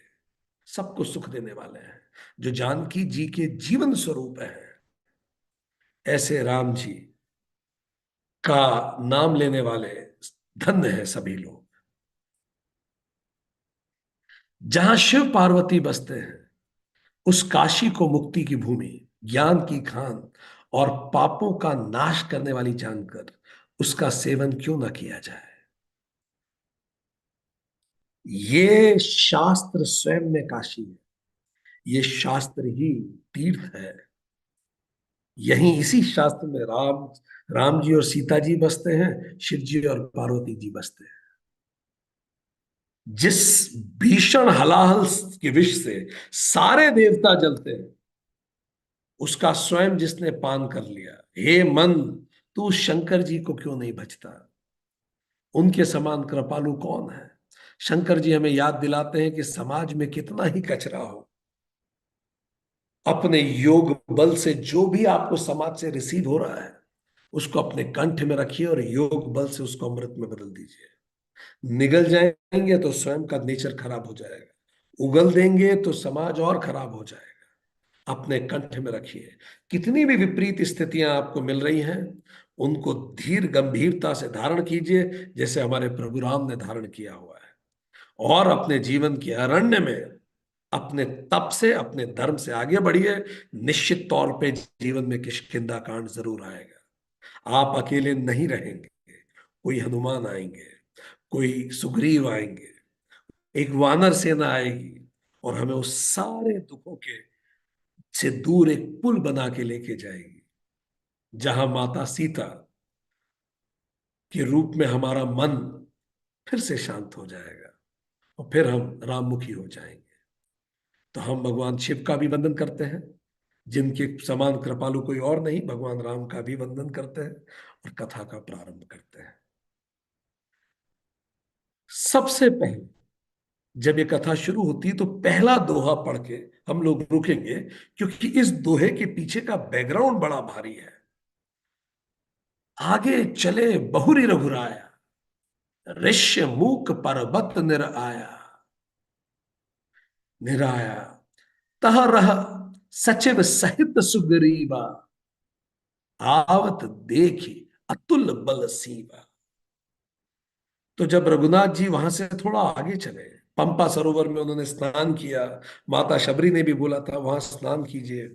सबको सुख देने वाले हैं, जो जानकी जी के जीवन स्वरूप है, ऐसे राम जी का नाम लेने वाले धन्य है सभी लोग। जहां शिव पार्वती बसते हैं, उस काशी को मुक्ति की भूमि, ज्ञान की खान और पापों का नाश करने वाली जानकर उसका सेवन क्यों न किया जाए। ये शास्त्र स्वयं में काशी है, ये शास्त्र ही तीर्थ है। यहीं इसी शास्त्र में राम जी और सीता जी बसते हैं, शिव जी और पार्वती जी बसते हैं। जिस भीषण हलाहल के विष से सारे देवता जलते हैं, उसका स्वयं जिसने पान कर लिया, हे मन तू शंकर जी को क्यों नहीं बचता। उनके समान कृपालु कौन है। शंकर जी हमें याद दिलाते हैं कि समाज में कितना ही कचरा हो, अपने योग बल से जो भी आपको समाज से रिसीव हो रहा है, उसको अपने कंठ में रखिए और योग बल से उसको अमृत में बदल दीजिए। निगल जाएंगे तो स्वयं का नेचर खराब हो जाएगा, उगल देंगे तो समाज और खराब हो जाएगा। अपने कंठ में रखिए। कितनी भी विपरीत स्थितियां आपको मिल रही हैं, उनको धीर गंभीरता से धारण कीजिए, जैसे हमारे प्रभु राम ने धारण किया हुआ है, और अपने जीवन के अरण्य में अपने तप से, अपने धर्म से आगे बढ़िए। निश्चित तौर पे जीवन में किष्किंधा कांड जरूर आएगा। आप अकेले नहीं रहेंगे, कोई हनुमान आएंगे, कोई सुग्रीव आएंगे, एक वानर सेना आएगी, और हमें उस सारे दुखों के से दूर एक पुल बना के लेके जाएगी, जहां माता सीता के रूप में हमारा मन फिर से शांत हो जाएगा, और फिर हम राममुखी हो जाएंगे। तो हम भगवान शिव का भी वंदन करते हैं, जिनके समान कृपालु कोई और नहीं, भगवान राम का भी वंदन करते हैं, और कथा का प्रारंभ करते हैं। सबसे पहले जब ये कथा शुरू होती है तो पहला दोहा पढ़ के हम लोग रुकेंगे, क्योंकि इस दोहे के पीछे का बैकग्राउंड बड़ा भारी है। आगे चले बहुरी रघुराया, ऋष्य मूक पर्वत निराया, तह रह सचिव सहित सुग्रीवा, आवत देखी अतुल बल सीवा। तो जब रघुनाथ जी वहां से थोड़ा आगे चले, पंपा सरोवर में उन्होंने स्नान किया। माता शबरी ने भी बोला था वहां स्नान कीजिए।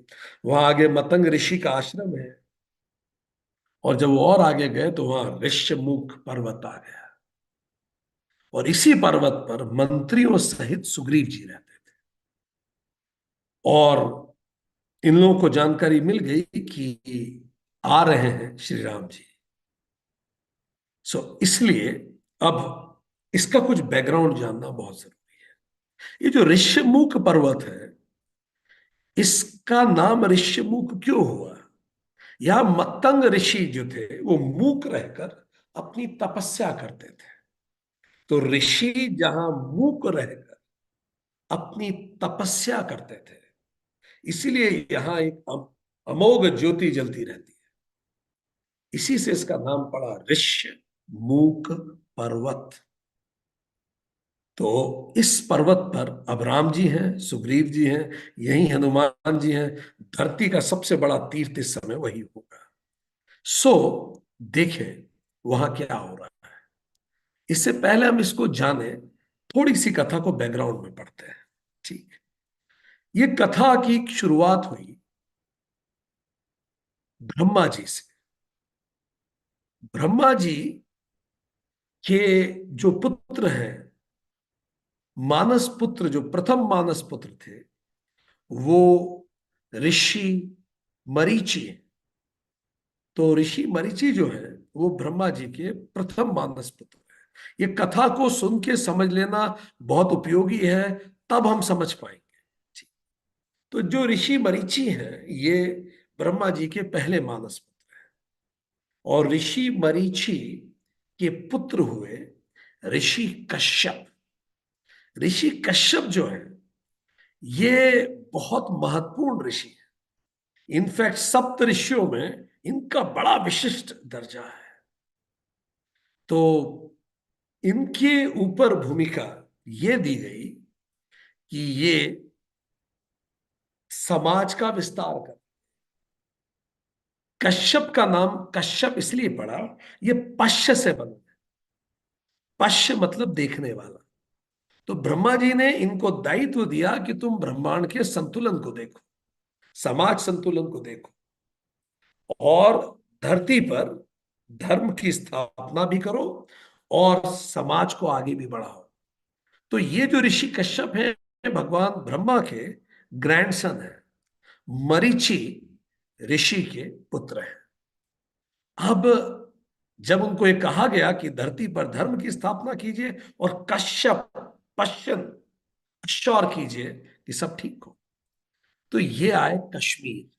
वहां आगे मतंग ऋषि का आश्रम है। और जब वो और आगे गए तो वहां ऋष्यमुख पर्वत आ गया। और इसी पर्वत पर मंत्रियों सहित सुग्रीव जी रहते थे। और इन लोगों को जानकारी मिल गई कि आ रहे हैं श्री राम जी। इसलिए अब इसका कुछ बैकग्राउंड जानना बहुत जरूरी है। ये जो ऋष्यमुख पर्वत है, इसका नाम ऋष्यमुख क्यों हुआ? यह मतंग ऋषि जो थे वो मूक रहकर अपनी तपस्या करते थे। तो ऋषि जहां मूक रहकर अपनी तपस्या करते थे, इसीलिए यहां एक अमोघ ज्योति जलती रहती है। इसी से इसका नाम पड़ा ऋष्य मूक पर्वत। तो इस पर्वत पर अब राम जी हैं, सुग्रीव जी हैं, यही हनुमान जी हैं। धरती का सबसे बड़ा तीर्थ इस समय वही होगा। सो देखें वहां क्या हो रहा है। इससे पहले हम इसको जाने, थोड़ी सी कथा को बैकग्राउंड में पढ़ते हैं। ठीक। ये कथा की शुरुआत हुई ब्रह्मा जी से। ब्रह्मा जी के जो पुत्र हैं, मानस पुत्र, जो प्रथम मानस पुत्र थे, वो ऋषि मरीचि। तो ऋषि मरीचि जो है वो ब्रह्मा जी के प्रथम मानस पुत्र है। ये कथा को सुन के समझ लेना बहुत उपयोगी है, तब हम समझ पाएंगे। तो जो ऋषि मरीचि हैं, ये ब्रह्मा जी के पहले मानस पुत्र हैं। और ऋषि मरीचि के पुत्र हुए ऋषि कश्यप। ऋषि कश्यप जो है ये बहुत महत्वपूर्ण ऋषि है। इनफैक्ट सप्त ऋषियों में इनका बड़ा विशिष्ट दर्जा है। तो इनके ऊपर भूमिका ये दी गई कि ये समाज का विस्तार कर। कश्यप का नाम कश्यप इसलिए पड़ा, ये पश्य से बना। पश्य मतलब देखने वाला। तो ब्रह्मा जी ने इनको दायित्व दिया कि तुम ब्रह्मांड के संतुलन को देखो, समाज संतुलन को देखो, और धरती पर धर्म की स्थापना भी करो और समाज को आगे भी बढ़ाओ। तो ये जो ऋषि कश्यप है भगवान ब्रह्मा के ग्रैंडसन है। मरीचि ऋषि के पुत्र हैं। अब जब उनको ये कहा गया कि धरती पर धर्म की स्थापना कीजिए और कश्यप पश्चन श्योर कीजिए कि सब ठीक हो, तो ये आए कश्मीर।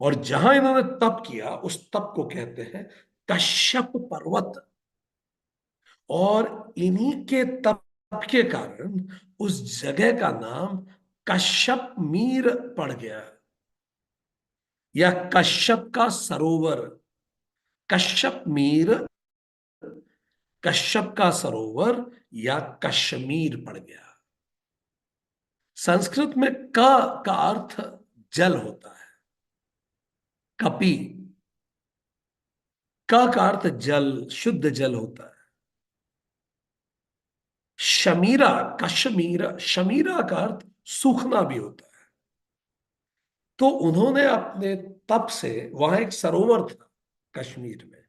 और जहां इन्होंने तप किया उस तप को कहते हैं कश्यप पर्वत। और इन्हीं के तप के कारण उस जगह का नाम कश्यप मीर पड़ गया, या कश्यप का सरोवर। कश्यप मीर, कश्यप का सरोवर, या कश्मीर पड़ गया। संस्कृत में का अर्थ जल होता है। कपि, का अर्थ जल, शुद्ध जल होता है। शमीरा, कश्मीर, शमीरा का अर्थ सूखना भी होता है। तो उन्होंने अपने तप से, वहां एक सरोवर था कश्मीर में,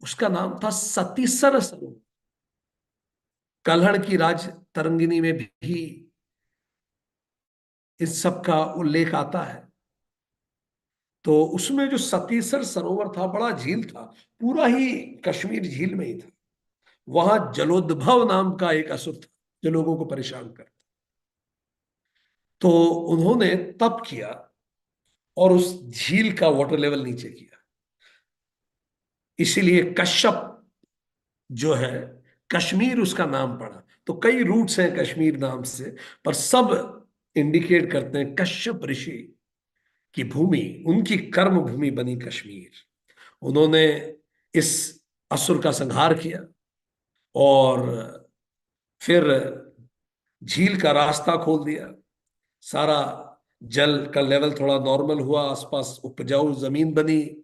उसका नाम था सतीसर सरोवर। कल्हड़ की राज तरंगिनी में भी इस सब का उल्लेख आता है। तो उसमें जो सतीसर सरोवर था, बड़ा झील था, पूरा ही कश्मीर झील में ही था। वहां जलोद्भव नाम का एक असुर था जो लोगों को परेशान करता। तो उन्होंने तप किया और उस झील का वाटर लेवल नीचे किया। इसीलिए कश्यप जो है, कश्मीर उसका नाम पड़ा। तो कई रूट्स हैं कश्मीर नाम से, पर सब इंडिकेट करते हैं कश्यप ऋषि की भूमि, उनकी कर्म भूमि बनी कश्मीर। उन्होंने इस असुर का संहार किया और फिर झील का रास्ता खोल दिया। सारा जल का लेवल थोड़ा नॉर्मल हुआ, आसपास उपजाऊ जमीन बनी,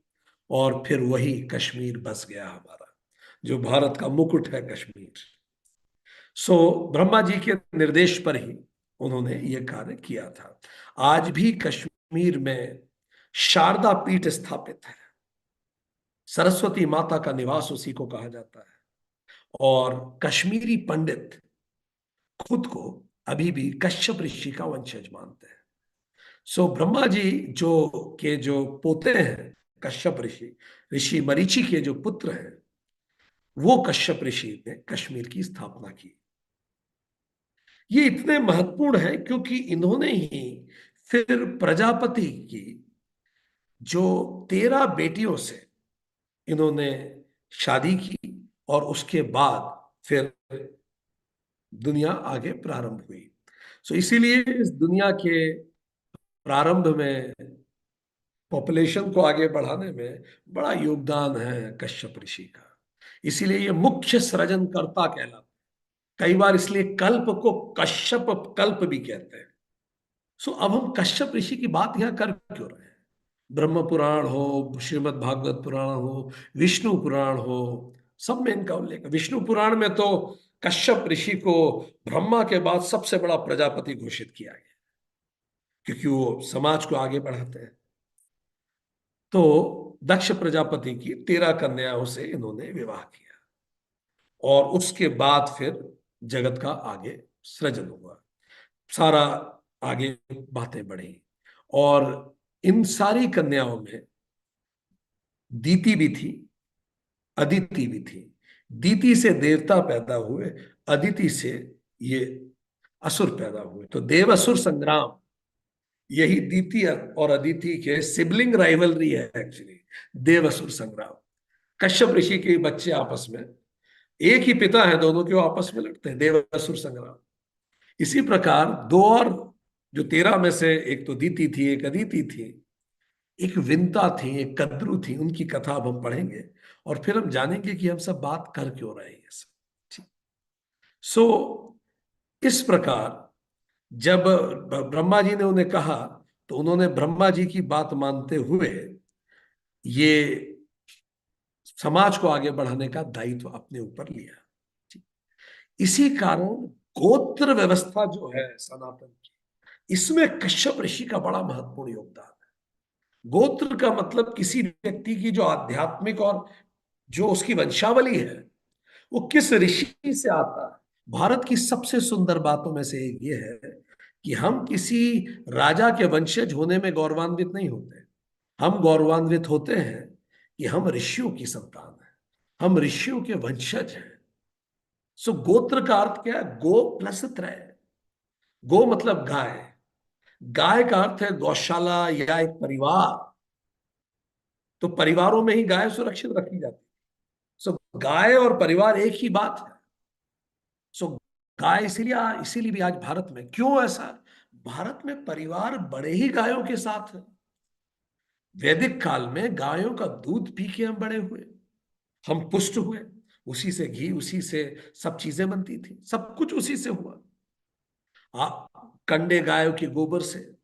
और फिर वही कश्मीर बस गया हमारा। जो भारत का मुकुट है कश्मीर। सो ब्रह्मा जी के निर्देश पर ही उन्होंने यह कार्य किया था। आज भी कश्मीर में शारदा पीठ स्थापित है। सरस्वती माता का निवास उसी को कहा जाता है। और कश्मीरी पंडित खुद को अभी भी कश्यप ऋषि का वंशज मानते हैं। सो ब्रह्मा जी जो पोते हैं कश्यप ऋषि, ऋषि मरीचि के जो पुत्र हैं, वो कश्यप ऋषि ने कश्मीर की स्थापना की। ये इतने महत्वपूर्ण है क्योंकि इन्होंने ही फिर प्रजापति की जो 13 बेटियों से इन्होंने शादी की, और उसके बाद फिर दुनिया आगे प्रारंभ हुई। सो इसीलिए इस दुनिया के प्रारंभ में पॉपुलेशन को आगे बढ़ाने में बड़ा योगदान है कश्यप ऋषि का। इसीलिए ये मुख्य सृजनकर्ता कहलाता है। कई बार इसलिए कल्प को कश्यप कल्प भी कहते हैं। सो अब हम कश्यप ऋषि की बात यहां कर क्यों रहे हैं? ब्रह्म पुराण हो, श्रीमद् भागवत पुराण हो, विष्णु पुराण हो, सब में इनका उल्लेख है। विष्णु पुराण में तो कश्यप ऋषि को ब्रह्मा के बाद सबसे बड़ा प्रजापति घोषित किया गया, क्योंकि वो समाज को आगे बढ़ाते हैं। तो दक्ष प्रजापति की 13 कन्याओं से इन्होंने विवाह किया, और उसके बाद फिर जगत का आगे सृजन हुआ, सारा आगे बातें बढ़ी। और इन सारी कन्याओं में दीति भी थी, अदिति भी थी। दीति से देवता पैदा हुए, अदिति से ये असुर पैदा हुए। तो देव असुर संग्राम, यही दीति और अदिति के सिबलिंग राइवलरी है एक्चुअली, देव असुर संग्राम। कश्यप ऋषि के बच्चे आपस में, एक ही पिता है दोनों के, वो आपस में लड़ते हैं, देव असुर संग्राम। इसी प्रकार दो और जो 13 में से, एक तो दीति थी, एक अदिति थी, एक विंता थी, एक कद्रु थी। उनकी कथा अब हम पढ़ेंगे और फिर हम जानेंगे कि हम सब बात कर क्यों रहे हैं सब। ठीक। सो इस प्रकार जब ब्रह्मा जी ने उन्हें कहा, तो उन्होंने ब्रह्मा जी की बात मानते हुए ये समाज को आगे बढ़ाने का दायित्व अपने ऊपर लिया। ठीक। इसी कारण गोत्र व्यवस्था जो है सनातन की, इसमें कश्यप ऋषि का बड़ा महत्वपूर्ण योगदान है। गोत्र का मतलब किसी व्यक्ति की जो आध्यात्मिक और जो उसकी वंशावली है, वो किस ऋषि से आता है। भारत की सबसे सुंदर बातों में से एक ये है कि हम किसी राजा के वंशज होने में गौरवान्वित नहीं होते। हम गौरवान्वित होते हैं कि हम ऋषियों की संतान हैं, हम ऋषियों के वंशज हैं। सो गोत्र का अर्थ क्या है? गो प्लस त्रय। गो मतलब गाय, गाय का अर्थ है गौशाला या एक परिवार। तो परिवारों में ही गाय सुरक्षित रखी जाती है। सो गाय और परिवार एक ही बात है। सो गाय इसीलिए इसीलिए भी आज भारत में क्यों ऐसा है? भारत में परिवार बड़े ही गायों के साथ है। वैदिक काल में गायों का दूध पी के हम बड़े हुए, हम पुष्ट हुए, उसी से घी, उसी से सब चीजें बनती थी, सब कुछ उसी से हुआ। आ, कंडे गायों के गोबर से,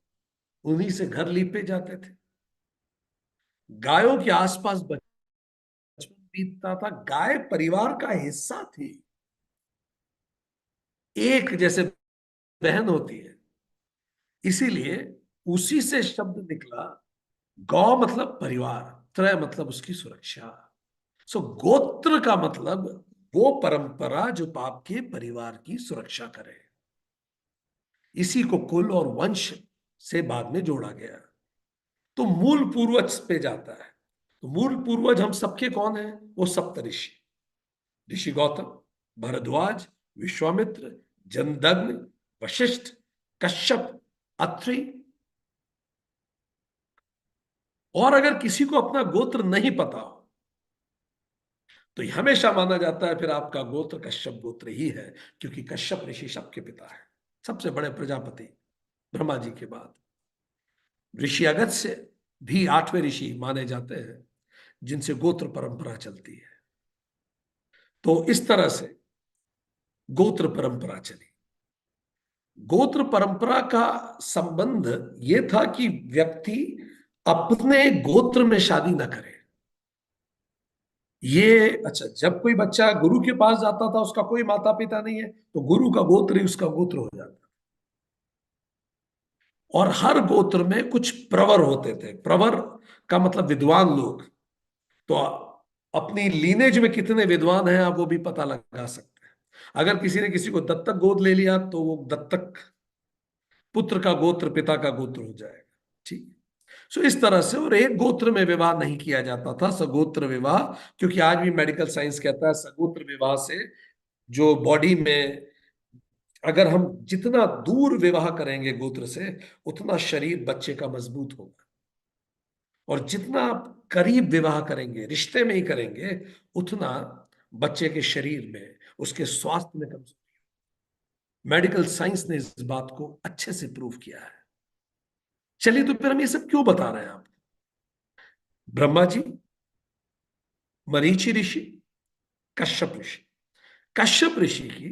उन्हीं से घर लीपे जाते थे। गायों के आसपास बचपन बीतता था। गाय परिवार का हिस्सा थी, एक जैसे बहन होती है। इसीलिए उसी से शब्द निकला। गौ मतलब परिवार, त्रय मतलब उसकी सुरक्षा। सो गोत्र का मतलब वो परंपरा जो आपके परिवार की सुरक्षा करे। इसी को कुल और वंश से बाद में जोड़ा गया। तो मूल पूर्वज पे जाता है। तो मूल पूर्वज हम सबके कौन हैं? वो सप्तऋषि, ऋषि गौतम, भरद्वाज, विश्वामित्र, जमदग्नि, वशिष्ठ, कश्यप, अत्रि। और अगर किसी को अपना गोत्र नहीं पता हो, तो हमेशा माना जाता है फिर आपका गोत्र कश्यप गोत्र ही है, क्योंकि कश्यप ऋषि सबके पिता है, सबसे बड़े प्रजापति ब्रह्मा जी के बाद। ऋषि अगस्त्य भी 8वें ऋषि माने जाते हैं, जिनसे गोत्र परंपरा चलती है। तो इस तरह से गोत्र परंपरा चली। गोत्र परंपरा का संबंध यह था कि व्यक्ति अपने गोत्र में शादी न करे। ये अच्छा, जब कोई बच्चा गुरु के पास जाता था, उसका कोई माता पिता नहीं है, तो गुरु का गोत्र ही उसका गोत्र हो जाता। और हर गोत्र में कुछ प्रवर होते थे। प्रवर का मतलब विद्वान लोग। तो अपनी लीनेज में कितने विद्वान हैं आप वो भी पता लगा सकते हैं। अगर किसी ने किसी को दत्तक गोद ले लिया तो वो दत्तक पुत्र का गोत्र पिता का गोत्र हो जाएगा। ठीक। सो इस तरह से, और एक गोत्र में विवाह नहीं किया जाता था, सगोत्र विवाह। क्योंकि आज भी मेडिकल साइंस कहता है सगोत्र विवाह से जो बॉडी में, अगर हम जितना दूर विवाह करेंगे गोत्र से, उतना शरीर बच्चे का मजबूत होगा। और जितना आप करीब विवाह करेंगे, रिश्ते में ही करेंगे, उतना बच्चे के शरीर में, उसके स्वास्थ्य में कमजोरी। मेडिकल साइंस ने इस बात को अच्छे से प्रूव किया है। चलिए, तो फिर हम ये सब क्यों बता रहे हैं आप? ब्रह्मा जी, मरीचि ऋषि, कश्यप ऋषि। कश्यप ऋषि की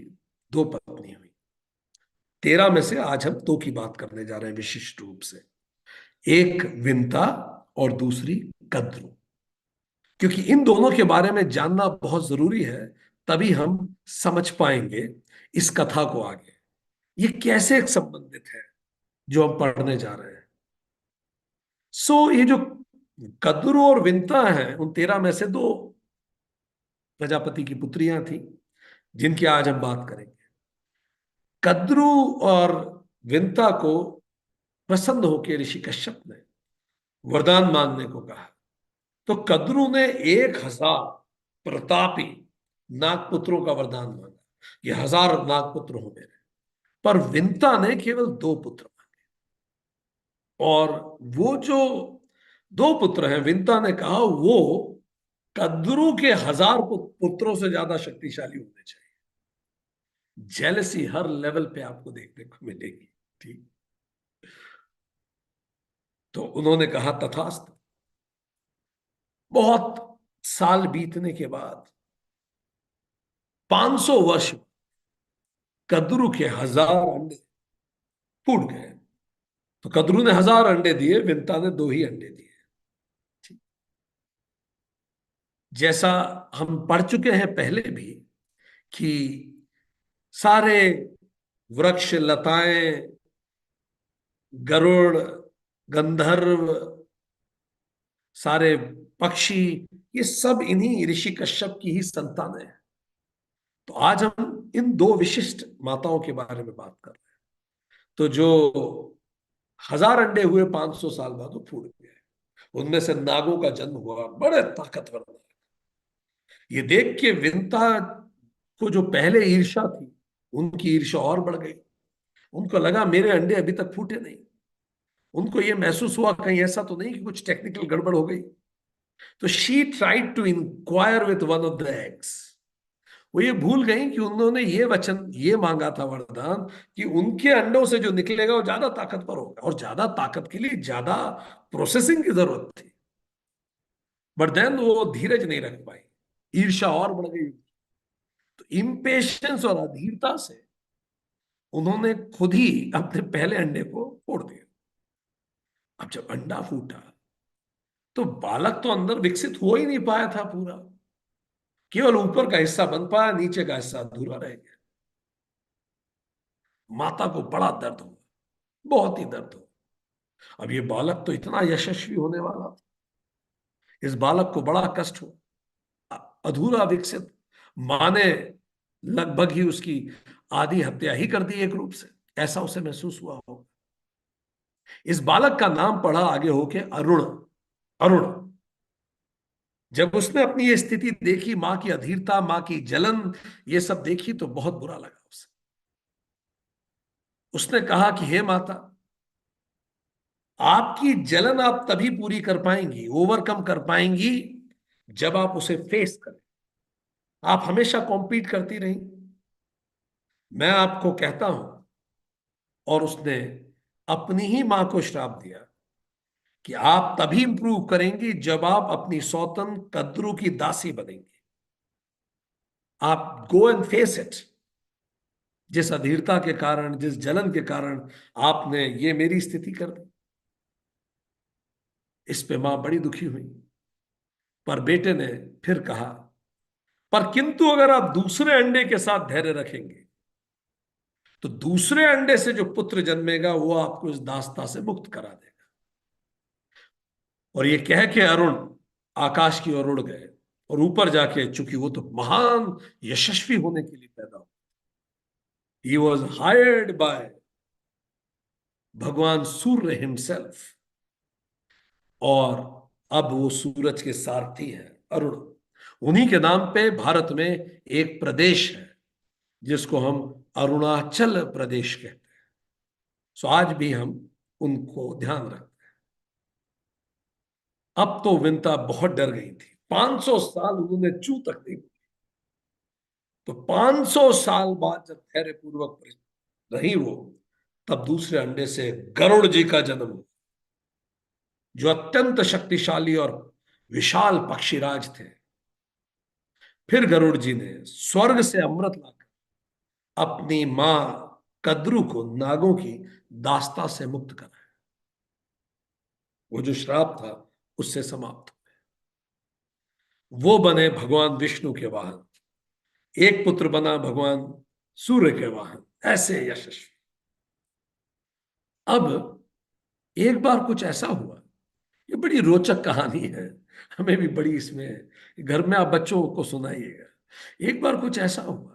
दो पत्नी हुई। 13 में से आज हम दो की बात करने जा रहे हैं विशिष्ट रूप से। एक विंता और दूसरी कद्रु। क्योंकि इन दोनों के बारे में जानना बहुत जरूरी है, तभी हम समझ पाएंगे इस कथा को आगे। ये कैसे संबंधित है जो हम पढ़ने जा रहे हैं। ये जो कद्रु और विंता हैं, उन 13 में से दो प्रजापति की पुत्रियां थी, जिनकी आज हम बात करेंगे। कद्रु और विंता को प्रसन्न होकर ऋषि कश्यप ने वरदान मांगने को कहा। तो कद्रु ने 1000 प्रतापी नागपुत्रों का वरदान मांगा, ये 1000 नागपुत्र हो मेरे। पर विंता ने केवल 2 पुत्र मांगे। और वो जो 2 पुत्र हैं, विंता ने कहा वो कद्रु के 1000 पुत्रों से ज्यादा शक्तिशाली होने चाहिए। जेलसी हर लेवल पे आपको देखने को मिलेगी। ठीक। तो उन्होंने कहा तथास्तु। बहुत साल बीतने के बाद, 500 वर्ष, कद्रु के 1000 अंडे फूट गए। तो कद्रु ने 1000 अंडे दिए, विंता ने 2 ही अंडे दिए। ठीक। जैसा हम पढ़ चुके हैं पहले भी कि सारे वृक्ष, लताएं, गरुड़, गंधर्व, सारे पक्षी, ये सब इन्हीं ऋषि कश्यप की ही संतानें हैं। तो आज हम इन 2 विशिष्ट माताओं के बारे में बात कर रहे हैं। तो जो 1000 अंडे हुए 500 साल बाद वो फूट गए। उनमें से नागों का जन्म हुआ, बड़े ताकतवर नाग। ये देख के विंता को जो पहले ईर्ष्या थी, उनकी ईर्ष्या और बढ़ गई। उनको लगा मेरे अंडे अभी तक फूटे नहीं। उनको ये महसूस हुआ कहीं ऐसा तो नहीं कि कुछ टेक्निकल गड़बड़ हो गई। तो she tried to inquire with one of the eggs. वो ये भूल गई कि उन्होंने ये वचन, ये मांगा था वरदान, कि उनके अंडों से जो निकलेगा वो ज्यादा ताकतवर होगा, और ज्यादा ताकत के लिए ज्यादा प्रोसेसिंग की जरूरत थी। बट देन वो धीरज नहीं रख पाई, ईर्ष्या और बढ़ गई। तो इम्पेशंस और अधीरता से उन्होंने खुद ही अपने पहले अंडे को फोड़ दिया। अब जब अंडा फूटा, तो बालक तो अंदर विकसित हो ही नहीं पाया था पूरा। केवल ऊपर का हिस्सा बन पाया, नीचे का हिस्सा अधूरा रह गया। माता को बड़ा दर्द हुआ, बहुत ही दर्द हुआ। अब ये बालक तो इतना यशस्वी होने वाला था, इस बालक को बड़ा कष्ट हुआ, अधूरा विकसित। मां ने लगभग ही उसकी आधी हत्या ही कर दी एक रूप से, ऐसा उसे महसूस हुआ होगा। इस बालक का नाम पड़ा आगे होके अरुण। अरुण। जब उसने अपनी ये स्थिति देखी, मां की अधीरता, मां की जलन, ये सब देखी, तो बहुत बुरा लगा उसे। उसने कहा कि हे माता, आपकी जलन आप तभी पूरी कर पाएंगी, ओवरकम कर पाएंगी, जब आप उसे फेस करें। आप हमेशा कॉम्पीट करती रही। मैं आपको कहता हूं, और उसने अपनी ही मां को श्राप दिया कि आप तभी इंप्रूव करेंगी जब आप अपनी सौतन कद्रू की दासी बनेंगी। आप गो एंड फेस इट। जिस अधीरता के कारण, जिस जलन के कारण आपने ये मेरी स्थिति कर दी। इस पे मां बड़ी दुखी हुई। पर बेटे ने फिर कहा, पर किंतु अगर आप दूसरे अंडे के साथ धैर्य रखेंगे तो दूसरे अंडे से जो पुत्र जन्मेगा वो आपको इस दासता से मुक्त करा देगा। और ये कह के अरुण आकाश की ओर उड़ गए और ऊपर जाके, चूंकि वो तो महान यशस्वी होने के लिए पैदा हुआ, ही वॉज हायर्ड बाय भगवान सूर्य हिमसेल्फ। और अब वो सूरज के सारथी हैं अरुण। उन्हीं के नाम पे भारत में एक प्रदेश है जिसको हम अरुणाचल प्रदेश कहते हैं। सो आज भी हम उनको ध्यान रखते हैं। अब तो विंता बहुत डर गई थी। 500 साल उन्होंने चू तक नहीं। तो 500 साल बाद जब धैर्य पूर्वक रही वो, तब दूसरे अंडे से गरुड़ जी का जन्म हुआ, जो अत्यंत शक्तिशाली और विशाल पक्षीराज थे। फिर गरुड़ जी ने स्वर्ग से अमृत लाकर अपनी मां कद्रू को नागों की दास्ता से मुक्त कराया। वो जो श्राप था उससे समाप्त हुए। वो बने भगवान विष्णु के वाहन। एक पुत्र बना भगवान सूर्य के वाहन। ऐसे यशस्वी। अब एक बार कुछ ऐसा हुआ, ये बड़ी रोचक कहानी है, हमें भी बड़ी इसमें, घर में आप बच्चों को सुनाइएगा। एक बार कुछ ऐसा हुआ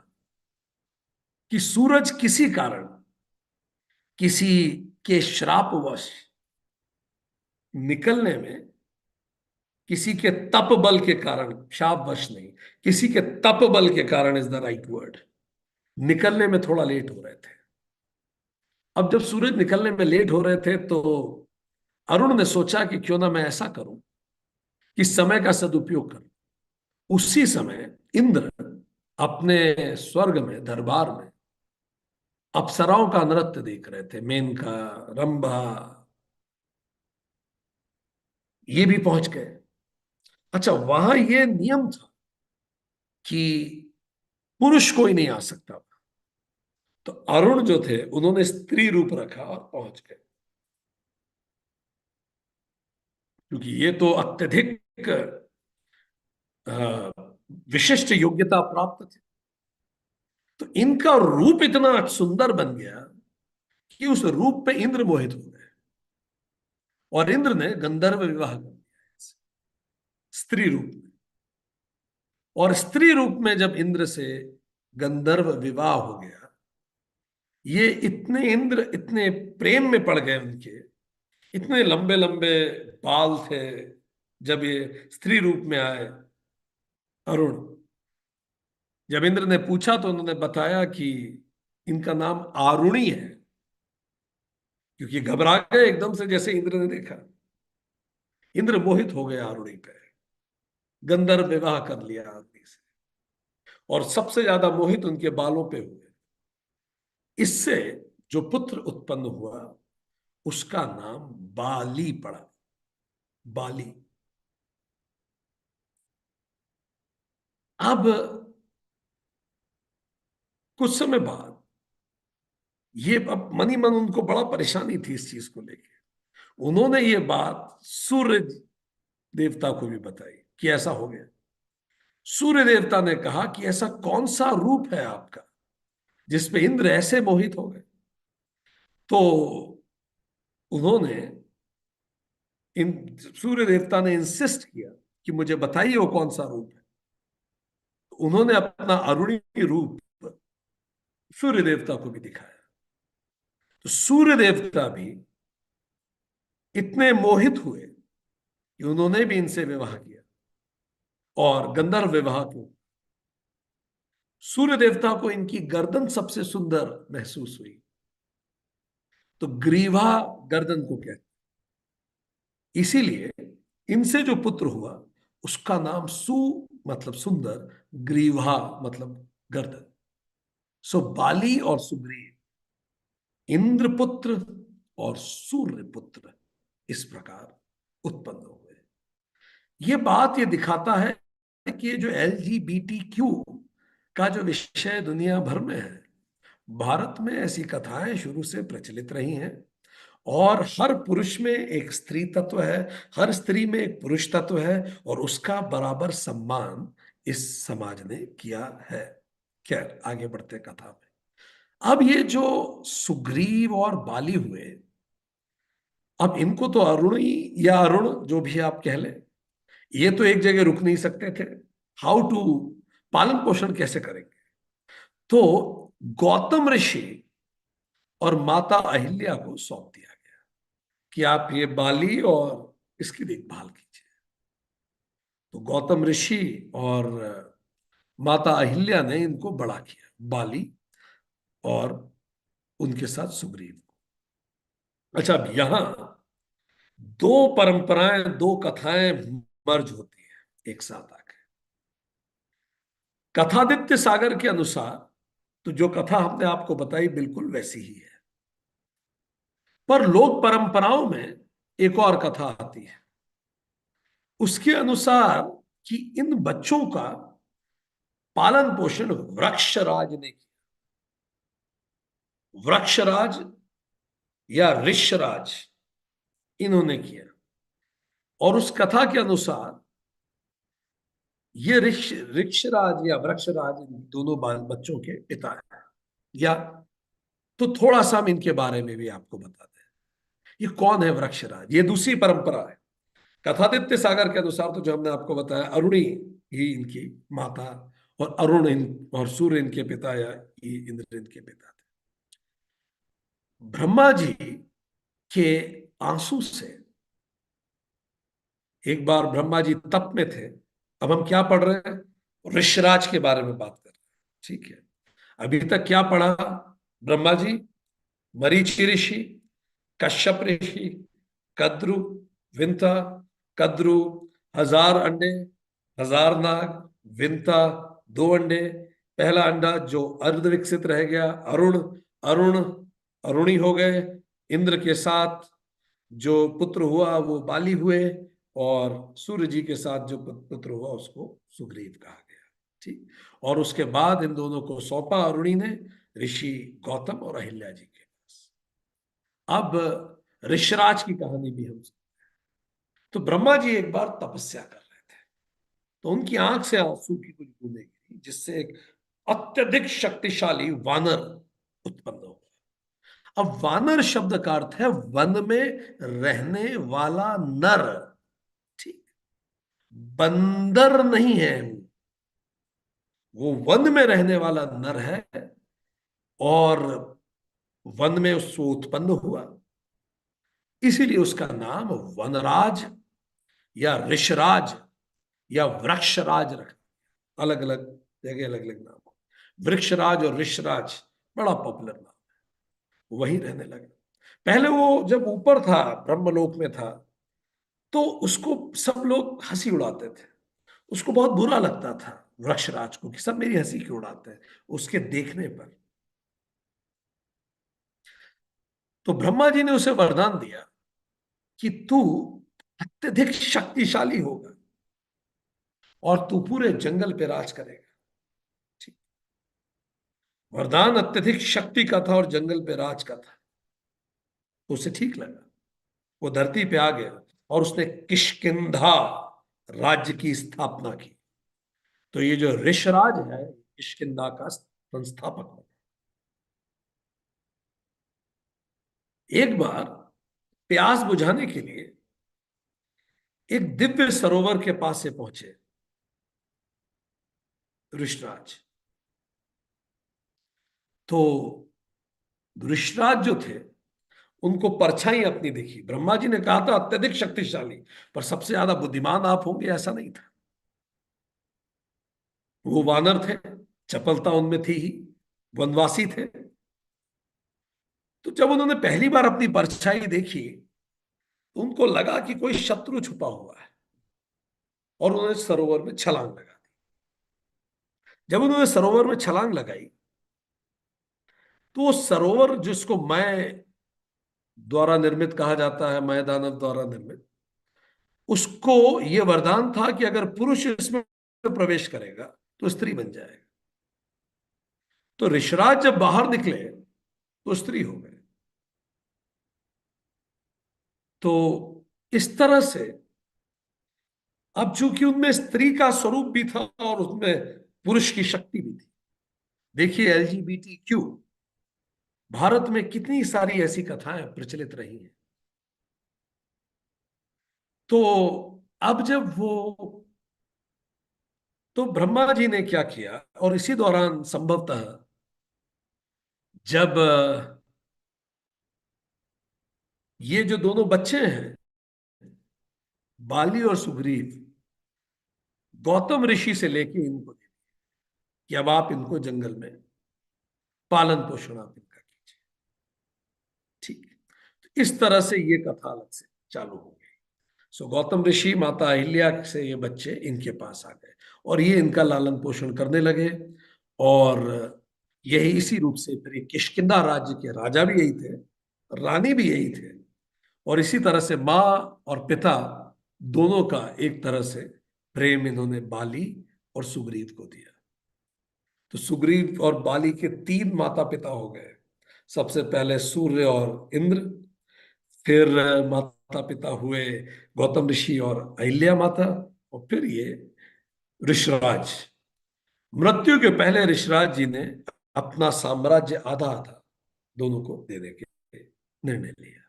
कि सूरज किसी कारण, किसी के श्रापवश निकलने में, किसी के तप बल के कारण, शापवश नहीं, किसी के तप बल के कारण इज द राइट वर्ड, निकलने में थोड़ा लेट हो रहे थे। अब जब सूरज निकलने में लेट हो रहे थे तो अरुण ने सोचा कि क्यों ना मैं ऐसा करूं कि समय का सदुपयोग करूं। उसी समय इंद्र अपने स्वर्ग में, दरबार में अप्सराओं का नृत्य देख रहे थे। मेनका, रंभा, ये भी पहुंच गए। अच्छा, वहां ये नियम था कि पुरुष कोई नहीं आ सकता। तो अरुण जो थे उन्होंने स्त्री रूप रखा और पहुंच गए, क्योंकि ये तो अत्यधिक विशिष्ट योग्यता प्राप्त थे। तो इनका रूप इतना सुंदर बन गया कि उस रूप पे इंद्र मोहित हो गए और इंद्र ने गंधर्व विवाह कर दिया स्त्री रूप में। और स्त्री रूप में जब इंद्र से गंधर्व विवाह हो गया, ये इतने इंद्र इतने प्रेम में पड़ गए उनके, इतने लंबे लंबे बाल थे जब ये स्त्री रूप में आए अरुण। जब इंद्र ने पूछा तो उन्होंने बताया कि इनका नाम आरुणी है, क्योंकि घबरा गए एकदम से जैसे इंद्र ने देखा। इंद्र मोहित हो गए आरुणी पे, गंधर्व विवाह कर लिया आरुणी से, और सबसे ज्यादा मोहित उनके बालों पे हुए। इससे जो पुत्र उत्पन्न हुआ उसका नाम बाली पड़ा। बाली। अब कुछ समय बाद ये, अब मनी मन उनको बड़ा परेशानी थी इस चीज को लेकर। उन्होंने ये बात सूर्य देवता को भी बताई कि ऐसा हो गया। सूर्य देवता ने कहा कि ऐसा कौन सा रूप है आपका जिसपे इंद्र ऐसे मोहित हो गए। तो उन्होंने, इन सूर्य देवता ने इंसिस्ट किया कि मुझे बताइए वो कौन सा रूप है। उन्होंने अपना अरुणी रूप सूर्य देवता को भी दिखाया। तो सूर्य देवता भी इतने मोहित हुए कि उन्होंने भी इनसे विवाह किया और गंधर्व विवाह को। सूर्य देवता को इनकी गर्दन सबसे सुंदर महसूस हुई, तो ग्रीवा गर्दन को कहते, इसीलिए इनसे जो पुत्र हुआ उसका नाम सु मतलब सुंदर, ग्रीवा मतलब गर्दन। सो बाली और सुग्रीव इंद्रपुत्र और सूर्य पुत्र इस प्रकार उत्पन्न हुए। ये बात ये दिखाता है कि ये जो LGBTQ का जो विषय दुनिया भर में है, भारत में ऐसी कथाएं शुरू से प्रचलित रही हैं और हर पुरुष में एक स्त्री तत्व है, हर स्त्री में एक पुरुष तत्व है, और उसका बराबर सम्मान इस समाज ने किया है। खैर, आगे बढ़ते कथा में। अब ये जो सुग्रीव और बाली हुए, अब इनको तो अरुणी या अरुण जो भी आप कह लें, ये तो एक जगह रुक नहीं सकते थे। हाउ टू, पालन पोषण कैसे करेंगे? तो गौतम ऋषि और माता अहिल्या को सौंप दिया गया कि आप ये बाली और इसकी देखभाल कीजिए। तो गौतम ऋषि और माता अहिल्या ने इनको बड़ा किया, बाली और उनके साथ सुग्रीव को। अच्छा, अब यहां दो परंपराएं, दो कथाएं मर्ज होती हैं एक साथ आकर। कथादित्य सागर के अनुसार तो जो कथा हमने आपको बताई बिल्कुल वैसी ही है, पर लोक परंपराओं में एक और कथा आती है। उसके अनुसार कि इन बच्चों का पालन पोषण वृक्षराज ने किया। वृक्षराज या ऋषराज, इन्होंने किया। और उस कथा के अनुसार ये ऋक्षराज या वृक्षराज इन दोनों बाल बच्चों के पिता हैं। या तो थोड़ा सा हम इनके बारे में भी आपको बता दें। ये कौन है वृक्षराज? ये दूसरी परंपरा है। कथादित्य सागर के अनुसार तो जो हमने आपको बताया, अरुणी ही इनकी माता, और अरुण और सूर्य इनके पिता, या इंद्र इनके पिता थे। ब्रह्मा जी के आंसू से, एक बार ब्रह्मा जी तप में थे। अब हम क्या पढ़ रहे हैं? ऋषराज के बारे में बात कर रहे हैं, ठीक है। अभी तक क्या पढ़ा? ब्रह्मा जी, मरीचि ऋषि, कश्यप ऋषि, कद्रु, विंता, कद्रु, 1000 अंडे, 1000 नाग, विंता, 2 अंडे, पहला अंडा जो अर्ध विकसित रह गया अरुण, अरुण अरुणी हो गए। इंद्र के साथ जो पुत्र हुआ वो बाली हुए, और सूर्य जी के साथ जो पुत्र हुआ उसको सुग्रीव कहा गया, ठीक। और उसके बाद इन दोनों को सौंपा अरुणी ने ऋषि गौतम और अहिल्या जी के पास। अब ऋषराज की कहानी भी हम, तो ब्रह्मा जी एक बार तपस्या कर रहे थे, तो उनकी आंख से आंसू की कुछ बूंदें गिरी, जिससे एक अत्यधिक शक्तिशाली वानर उत्पन्न हो। अब वानर शब्द का अर्थ है वन में रहने वाला नर, ठीक। बंदर नहीं है वो वन में रहने वाला नर है, और वन में उसको उत्पन्न हुआ, इसीलिए उसका नाम वनराज या ऋषराज या वृक्षराज रखा। अलग अलग जगह अलग अलग नाम। वृक्षराज और ऋषराज बड़ा पॉपुलर नाम है, वही रहने लगा। पहले वो जब ऊपर था, ब्रह्मलोक में था, तो उसको सब लोग हंसी उड़ाते थे। उसको बहुत बुरा लगता था वृक्षराज को कि सब मेरी हंसी क्यों उड़ाते हैं उसके देखने पर। तो ब्रह्मा जी ने उसे वरदान दिया कि तू अत्यधिक शक्तिशाली होगा और तू पूरे जंगल पे राज करेगा, ठीक। वरदान अत्यधिक शक्ति का था और जंगल पे राज का था, तो उसे ठीक लगा। वो धरती पे आ गया और उसने किष्किंधा राज्य की स्थापना की। तो ये जो ऋषराज है, किष्किंधा का संस्थापक बना। एक बार प्यास बुझाने के लिए एक दिव्य सरोवर के पास से पहुंचे ऋषराज। तो ऋषराज जो थे, उनको परछाई अपनी दिखी। ब्रह्मा जी ने कहा था अत्यधिक शक्तिशाली, पर सबसे ज्यादा बुद्धिमान आप होंगे ऐसा नहीं था। वो वानर थे, चपलता उनमें थी ही, वनवासी थे। तो जब उन्होंने पहली बार अपनी परछाई देखी, तो उनको लगा कि कोई शत्रु छुपा हुआ है, और उन्होंने सरोवर में छलांग लगा दी। जब उन्होंने सरोवर में छलांग लगाई, तो वो सरोवर जिसको मैं द्वारा निर्मित कहा जाता है, मैं दानव द्वारा निर्मित, उसको ये वरदान था कि अगर पुरुष इसमें प्रवेश करेगा तो स्त्री बन जाएगा। तो ऋषराज जब बाहर निकले तो स्त्री हो गए। तो इस तरह से अब चूंकि उनमें स्त्री का स्वरूप भी था और उसमें पुरुष की शक्ति भी थी। देखिए LGBT क्यू, भारत में कितनी सारी ऐसी कथाएं प्रचलित रही हैं। तो अब जब वो, तो ब्रह्मा जी ने क्या किया, और इसी दौरान संभवतः जब ये जो दोनों बच्चे हैं, बाली और सुग्रीव, गौतम ऋषि से लेके इनको दे, कि अब आप इनको जंगल में पालन पोषण आप इनका कीजिए। ठीक है, तो इस तरह से ये कथा अलग से चालू हो गई। सो गौतम ऋषि माता अहिल्या से ये बच्चे इनके पास आ गए और ये इनका लालन पोषण करने लगे। और यही इसी रूप से फिर ये किष्किंधा राज्य के राजा भी यही थे, रानी भी यही थे। और इसी तरह से माँ और पिता दोनों का एक तरह से प्रेम इन्होंने बाली और सुग्रीव को दिया। तो सुग्रीव और बाली के तीन माता पिता हो गए। सबसे पहले सूर्य और इंद्र, फिर माता पिता हुए गौतम ऋषि और अहिल्या माता, और फिर ये ऋषराज। मृत्यु के पहले ऋषराज जी ने अपना साम्राज्य आधा आधा दोनों को देने के निर्णय लिया।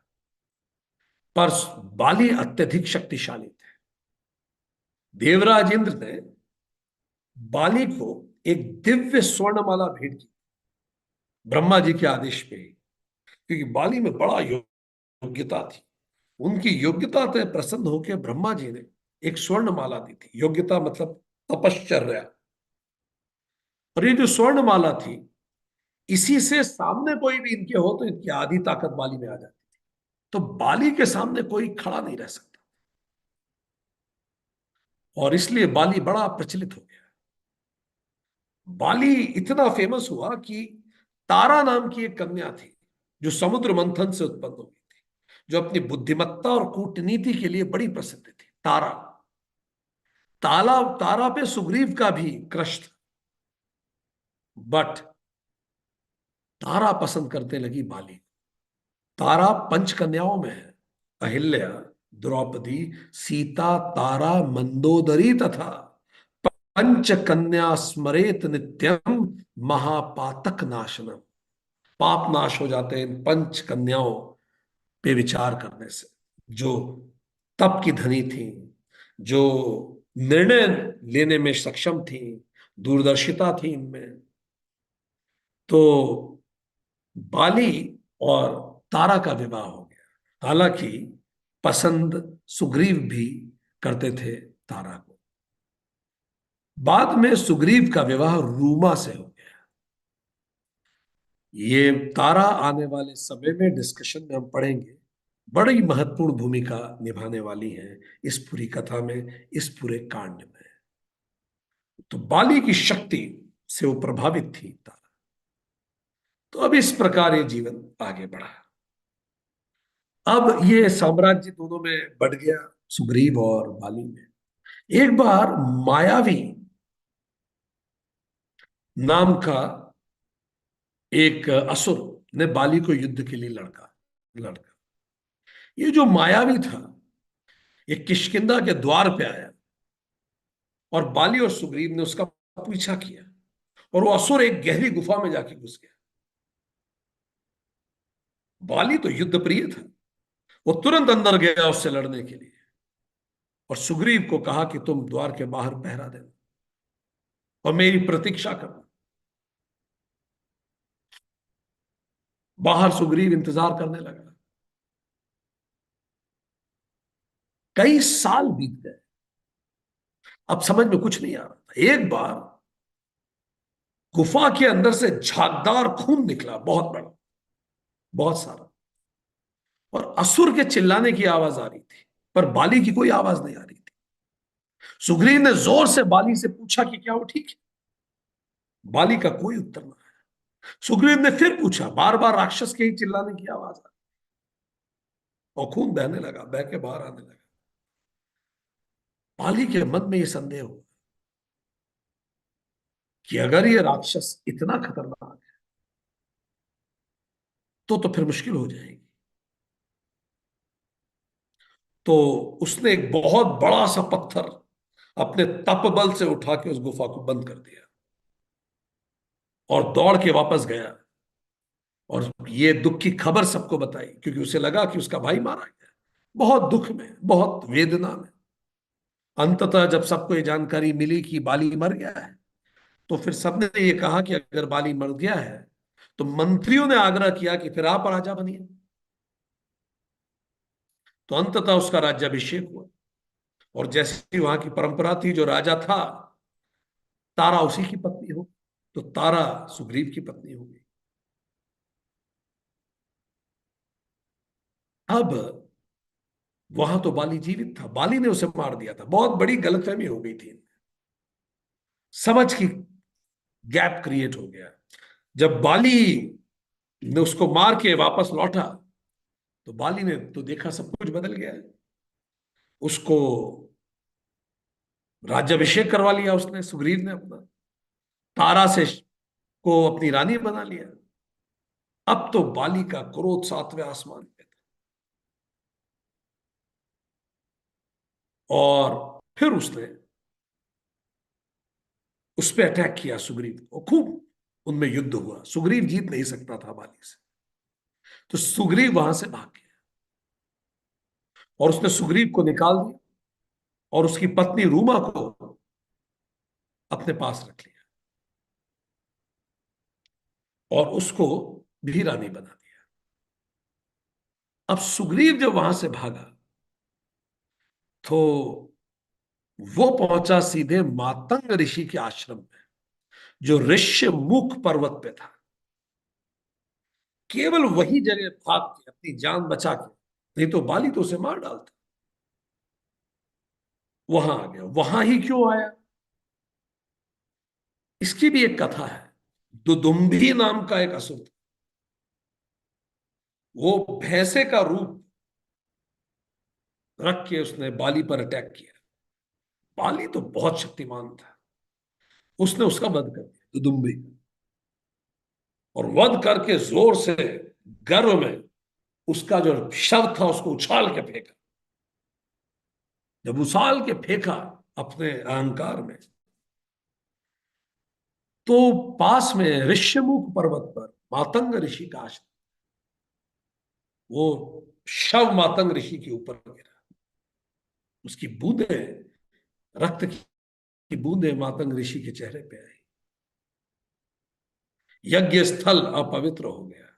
पर बाली अत्यधिक शक्तिशाली थे। देवराज इंद्र ने बाली को एक दिव्य स्वर्णमाला भेंट की, ब्रह्मा जी के आदेश पे ही, क्योंकि बाली में बड़ा योग्यता थी। उनकी योग्यता से प्रसन्न होकर ब्रह्मा जी ने एक स्वर्णमाला दी थी। योग्यता मतलब तपश्चर्या। और ये जो स्वर्णमाला थी, इसी से सामने कोई भी इनके हो तो इनकी आधी ताकत बाली में आ जाती थी। तो बाली के सामने कोई खड़ा नहीं रह सकता, और इसलिए बाली बड़ा प्रचलित हो गया। बाली इतना फेमस हुआ कि तारा नाम की एक कन्या थी, जो समुद्र मंथन से उत्पन्न हुई थी, जो अपनी बुद्धिमत्ता और कूटनीति के लिए बड़ी प्रसिद्ध थी। तारा, तारा पे सुग्रीव का भी क्रश था, बट तारा पसंद करने लगी बाली। तारा पंच कन्याओं में है, अहिल्या, द्रौपदी, सीता, तारा, मंदोदरी तथा पंच कन्या स्मरेत नित्यम महापातक नाशनम। पाप नाश हो जाते हैं इन पंच कन्याओं पे विचार करने से, जो तप की धनी थी, जो निर्णय लेने में सक्षम थी, दूरदर्शिता थी इनमें। तो बाली और तारा का विवाह हो गया। हालांकि पसंद सुग्रीव भी करते थे तारा को। बाद में सुग्रीव का विवाह रूमा से हो गया। ये तारा आने वाले समय में डिस्कशन में हम पढ़ेंगे, बड़ी महत्वपूर्ण भूमिका निभाने वाली है इस पूरी कथा में, इस पूरे कांड में। तो बाली की शक्ति से वो प्रभावित थी तारा। तो अब इस प्रकार ये जीवन आगे बढ़ा। अब ये साम्राज्य दोनों में बढ़ गया, सुग्रीव और बाली में। एक बार मायावी नाम का एक असुर ने बाली को युद्ध के लिए लड़का। ये जो मायावी था, ये किष्किंधा के द्वार पे आया और बाली और सुग्रीव ने उसका पीछा किया, और वो असुर एक गहरी गुफा में जाके घुस गया। बाली तो युद्ध प्रिय था, वो तुरंत अंदर गया उससे लड़ने के लिए, और सुग्रीव को कहा कि तुम द्वार के बाहर पहरा देना और मेरी प्रतीक्षा करना। बाहर सुग्रीव इंतजार करने लगा। कई साल बीत गए, अब समझ में कुछ नहीं आ रहा था। एक बार गुफा के अंदर से झागदार खून निकला, बहुत बड़ा, बहुत सारा, और असुर के चिल्लाने की आवाज आ रही थी, पर बाली की कोई आवाज नहीं आ रही थी। सुग्रीव ने जोर से बाली से पूछा कि क्या वो ठीक है। बाली का कोई उत्तर ना आया। सुग्रीव ने फिर पूछा, बार बार राक्षस के ही चिल्लाने की आवाज आ रही, और खून बहने लगा, बह के बाहर आने लगा। बाली के मन में यह संदेह हुआ कि अगर ये राक्षस इतना खतरनाक है तो फिर मुश्किल हो जाएगी। तो उसने एक बहुत बड़ा सा पत्थर अपने तप बल से उठा के उस गुफा को बंद कर दिया और दौड़ के वापस गया और ये दुख की खबर सबको बताई, क्योंकि उसे लगा कि उसका भाई मारा गया। बहुत दुख में, बहुत वेदना में अंततः जब सबको ये जानकारी मिली कि बाली मर गया है, तो फिर सबने ये कहा कि अगर बाली मर गया है तो मंत्रियों ने आग्रह किया कि फिर आप राजा बनिए। तो अंततः उसका राज्याभिषेक हुआ। और जैसी वहां की परंपरा थी, जो राजा था तारा उसी की पत्नी हो, तो तारा सुग्रीव की पत्नी हो गई। अब वहां तो बाली जीवित था, बाली ने उसे मार दिया था। बहुत बड़ी गलतफहमी हो गई थी, समझ की गैप क्रिएट हो गया। जब बाली ने उसको मार के वापस लौटा, तो बाली ने तो देखा सब कुछ बदल गया है। उसको राज्याभिषेक करवा लिया उसने, सुग्रीव ने अपना, तारा से को अपनी रानी बना लिया। अब तो बाली का क्रोध सातवें आसमान पे था। और फिर उसने उस पर अटैक किया सुग्रीव को, खूब उनमें युद्ध हुआ। सुग्रीव जीत नहीं सकता था बाली से, तो सुग्रीव वहां से भाग गया और उसने सुग्रीव को निकाल दिया और उसकी पत्नी रूमा को अपने पास रख लिया और उसको भी रानी बना दिया। अब सुग्रीव जब वहां से भागा, तो वो पहुंचा सीधे मातंग ऋषि के आश्रम में, जो ऋष्यमुख पर्वत पे था। केवल वही जगह भाग के अपनी जान बचा के, नहीं तो बाली तो उसे मार डालता। वहां आ गया। वहां ही क्यों आया, इसकी भी एक कथा है। दुदुम्भी नाम का एक असुर था। वो भैंसे का रूप रख के उसने बाली पर अटैक किया। बाली तो बहुत शक्तिमान था, उसने उसका वध कर दिया दुदुम्भी। और वध करके जोर से गर्व में उसका जो शव था उसको उछाल के फेंका। जब उछाल के फेंका अपने अहंकार में, तो पास में ऋष्यमुख पर्वत पर मातंग ऋषि का आश्रम, वो शव मातंग ऋषि के ऊपर गिरा। उसकी बूंदें, रक्त की बूंदें मातंग ऋषि के चेहरे पे आई। यज्ञ स्थल अपवित्र हो गया।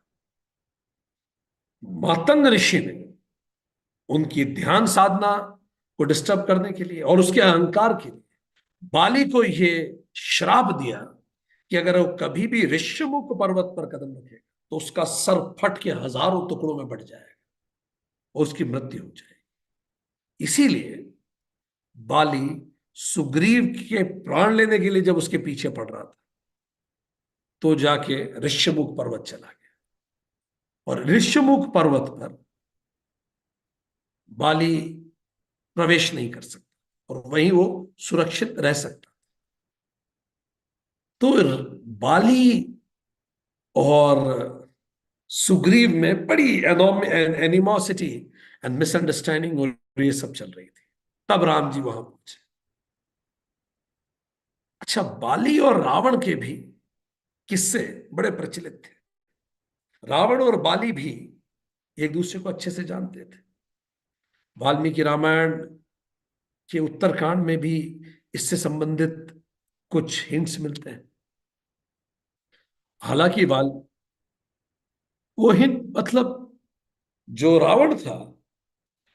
मातंग ऋषि ने उनकी ध्यान साधना को डिस्टर्ब करने के लिए और उसके अहंकार के लिए बाली को यह श्राप दिया कि अगर वो कभी भी ऋष्यमुख पर्वत पर कदम रखेगा तो उसका सर फट के हजारों टुकड़ों में बढ़ जाएगा और उसकी मृत्यु हो जाएगी। इसीलिए बाली सुग्रीव के प्राण लेने के लिए जब उसके पीछे पड़ रहा था, तो जाके ऋष्यमुख पर्वत चला गया। और ऋष्यमुख पर्वत पर बाली प्रवेश नहीं कर सकता और वहीं वो सुरक्षित रह सकता। तो बाली और सुग्रीव में बड़ी एनिमोसिटी एंड मिसअंडरस्टैंडिंग और ये सब चल रही थी। तब राम जी वहां पहुंचे। अच्छा, बाली और रावण के भी किस्से बड़े प्रचलित थे। रावण और बाली भी एक दूसरे को अच्छे से जानते थे। वाल्मीकि रामायण के उत्तरकांड में भी इससे संबंधित कुछ हिंट्स मिलते हैं। हालांकि वाल वो हिंट मतलब, जो रावण था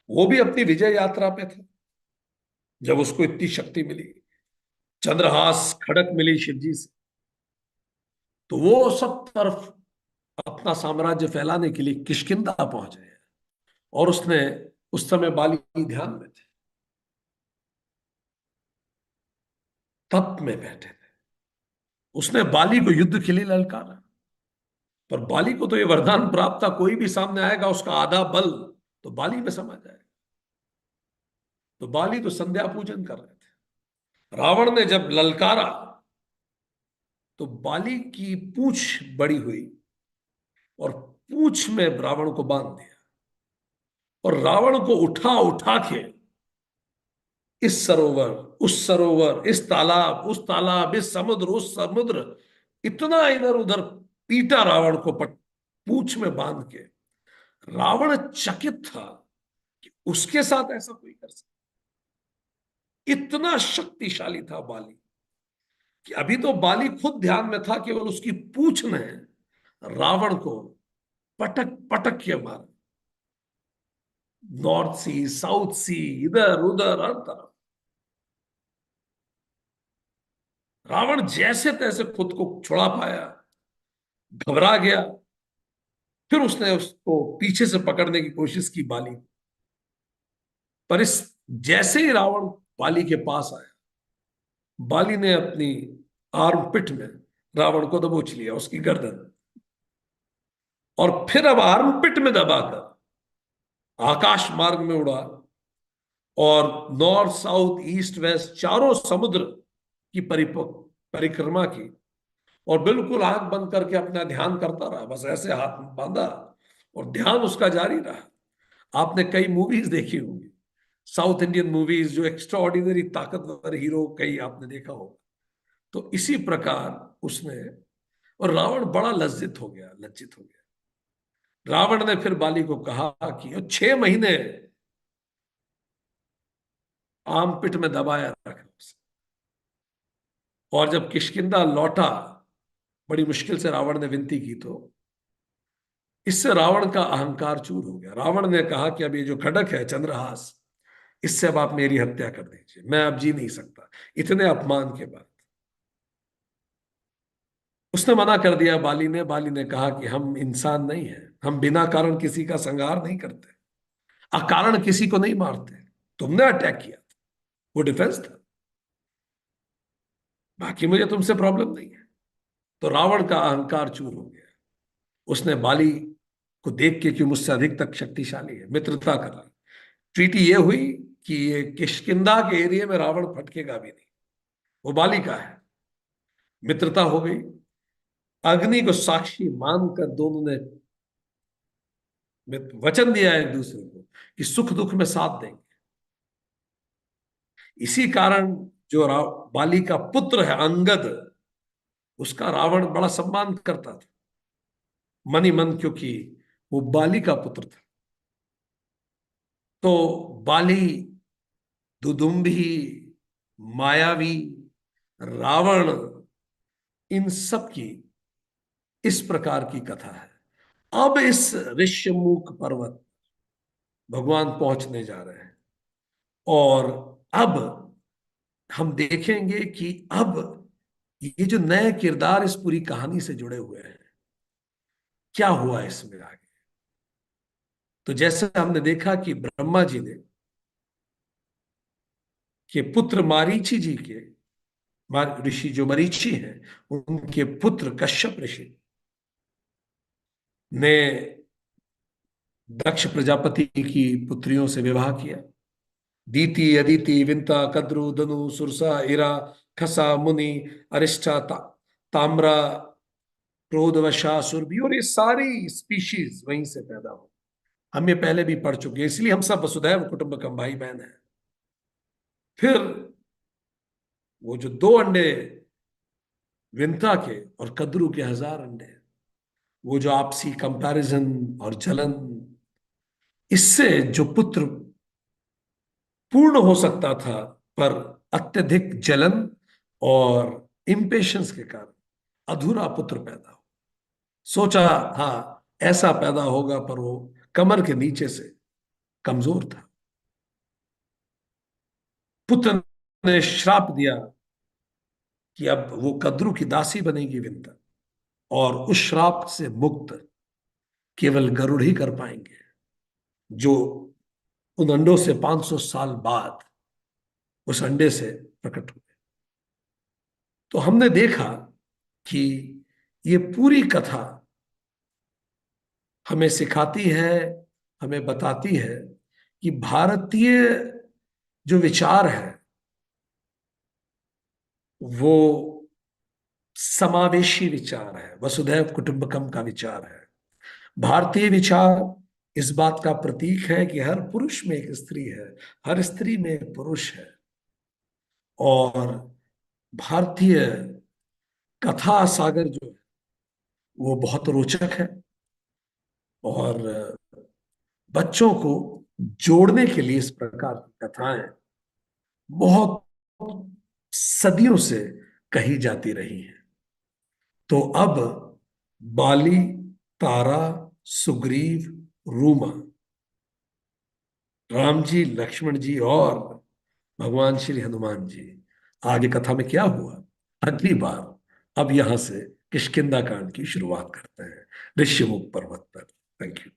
वो भी अपनी विजय यात्रा पे था। जब उसको इतनी शक्ति मिली, चंद्रहास खड़क मिली शिव जी से, तो वो सब तरफ अपना साम्राज्य फैलाने के लिए किष्किंधा पहुंच गया। और उसने, उस समय बाली ध्यान में थे, तप में बैठे थे। उसने बाली को युद्ध के लिए ललकारा। पर बाली को तो ये वरदान प्राप्त था, कोई भी सामने आएगा उसका आधा बल तो बाली में समा जाएगा। तो बाली तो संध्या पूजन कर रहे थे। रावण ने जब ललकारा, तो बाली की पूंछ बड़ी हुई और पूंछ में रावण को बांध दिया। और रावण को उठा उठा के इस सरोवर, उस सरोवर, इस तालाब, उस तालाब, इस समुद्र, उस समुद्र, इतना इधर उधर पीटा रावण को पूंछ में बांध के। रावण चकित था कि उसके साथ ऐसा कोई कर सकता। इतना शक्तिशाली था बाली कि अभी तो बाली खुद ध्यान में था, केवल उसकी पूंछ ने रावण को पटक पटक के मारा। नॉर्थ सी, साउथ सी, इधर उधर हर तरफ रावण जैसे तैसे खुद को छुड़ा पाया, घबरा गया। फिर उसने उसको पीछे से पकड़ने की कोशिश की बाली, पर इस जैसे ही रावण बाली के पास आया, बाली ने अपनी आर्म पिट में रावण को दबोच लिया, उसकी गर्दन। और फिर अब आर्म पिट में दबाकर आकाश मार्ग में उड़ा और नॉर्थ साउथ ईस्ट वेस्ट चारों समुद्र की परिक्रमा की। और बिल्कुल आंख बंद करके अपना ध्यान करता रहा, बस ऐसे हाथ बांधा और ध्यान उसका जारी रहा। आपने कई मूवीज देखी होंगी, साउथ इंडियन मूवीज, जो एक्स्ट्रा ऑर्डिनरी ताकतवर हीरो कई आपने देखा होगा। तो इसी प्रकार उसने, और रावण बड़ा लज्जित हो गया, लज्जित हो गया। रावण ने फिर बाली को कहा कि 6 महीने आम पिट में दबाया रखा उसे। और जब किष्किंधा लौटा, बड़ी मुश्किल से रावण ने विनती की, तो इससे रावण का अहंकार चूर हो गया। रावण ने कहा कि अब ये जो खड़क है चंद्रहास, इससे अब आप मेरी हत्या कर दीजिए, मैं अब जी नहीं सकता इतने अपमान के बाद। उसने मना कर दिया बाली ने। बाली ने कहा कि हम इंसान नहीं हैं, हम बिना कारण किसी का संहार नहीं करते, अकारण किसी को नहीं मारते। तुमने अटैक किया था, वो डिफेंस था, बाकी मुझे तुमसे प्रॉब्लम नहीं है। तो रावण का अहंकार चूर हो गया। उसने बाली को देख के कि मुझसे अधिक तक शक्तिशाली है, मित्रता करा। ट्रीटी ये हुई कि ये किष्किंधा के एरिया में रावण फटकेगा भी नहीं, वो बाली का है। मित्रता हो गई। अग्नि को साक्षी मानकर दोनों ने वचन दिया एक दूसरे को कि सुख दुख में साथ देंगे। इसी कारण जो बाली का पुत्र है अंगद, उसका रावण बड़ा सम्मान करता था मन ही मन, क्योंकि वो बाली का पुत्र था। तो बाली, दुदुम्भी, मायावी, रावण, इन सब की इस प्रकार की कथा है। अब इस ऋष्यमुख पर्वत भगवान पहुंचने जा रहे हैं, और अब हम देखेंगे कि अब ये जो नए किरदार इस पूरी कहानी से जुड़े हुए हैं, क्या हुआ इसमें आगे। तो जैसे हमने देखा कि ब्रह्मा जी ने के पुत्र मारीची जी के, ऋषि जो मरीचि हैं, उनके पुत्र कश्यप ऋषि ने दक्ष प्रजापति की पुत्रियों से विवाह किया। दीति, अदिति, विंता, कद्रु, धनु, सुरसा, इरा, खसा, मुनि, अरिष्टा, ताम्रा, क्रोधवशा, सुरभि, और ये सारी स्पीशीज वहीं से पैदा हो। हम ये पहले भी पढ़ चुके हैं, इसलिए हम सब वसुधैव कुटुंबकम, भाई बहन है। फिर वो जो 2 अंडे विंता के और कद्रु के 1000 अंडे, वो जो आपसी कंपैरिजन और जलन, इससे जो पुत्र पूर्ण हो सकता था, पर अत्यधिक जलन और इम्पेशंस के कारण अधूरा पुत्र पैदा हो। सोचा था ऐसा पैदा होगा, पर वो कमर के नीचे से कमजोर था। पुत्र ने श्राप दिया कि अब वो कद्रु की दासी बनेगी विंता, और उस श्राप से मुक्त केवल गरुड़ ही कर पाएंगे, जो उन अंडों से 500 साल बाद उस अंडे से प्रकट हुए। तो हमने देखा कि ये पूरी कथा हमें सिखाती है, हमें बताती है कि भारतीय जो विचार है वो समावेशी विचार है, वसुधैव कुटुंबकम का विचार है। भारतीय विचार इस बात का प्रतीक है कि हर पुरुष में एक स्त्री है, हर स्त्री में एक पुरुष है। और भारतीय कथा सागर जो है वो बहुत रोचक है, और बच्चों को जोड़ने के लिए इस प्रकार की कथाएं बहुत सदियों से कही जाती रही हैं। तो अब बाली, तारा, सुग्रीव, रूमा, राम जी, लक्ष्मण जी और भगवान श्री हनुमान जी, आगे कथा में क्या हुआ अगली बार, अब यहां से किष्किंधा कांड की शुरुआत करते हैं ऋष्यमुख पर्वत पर। Thank you.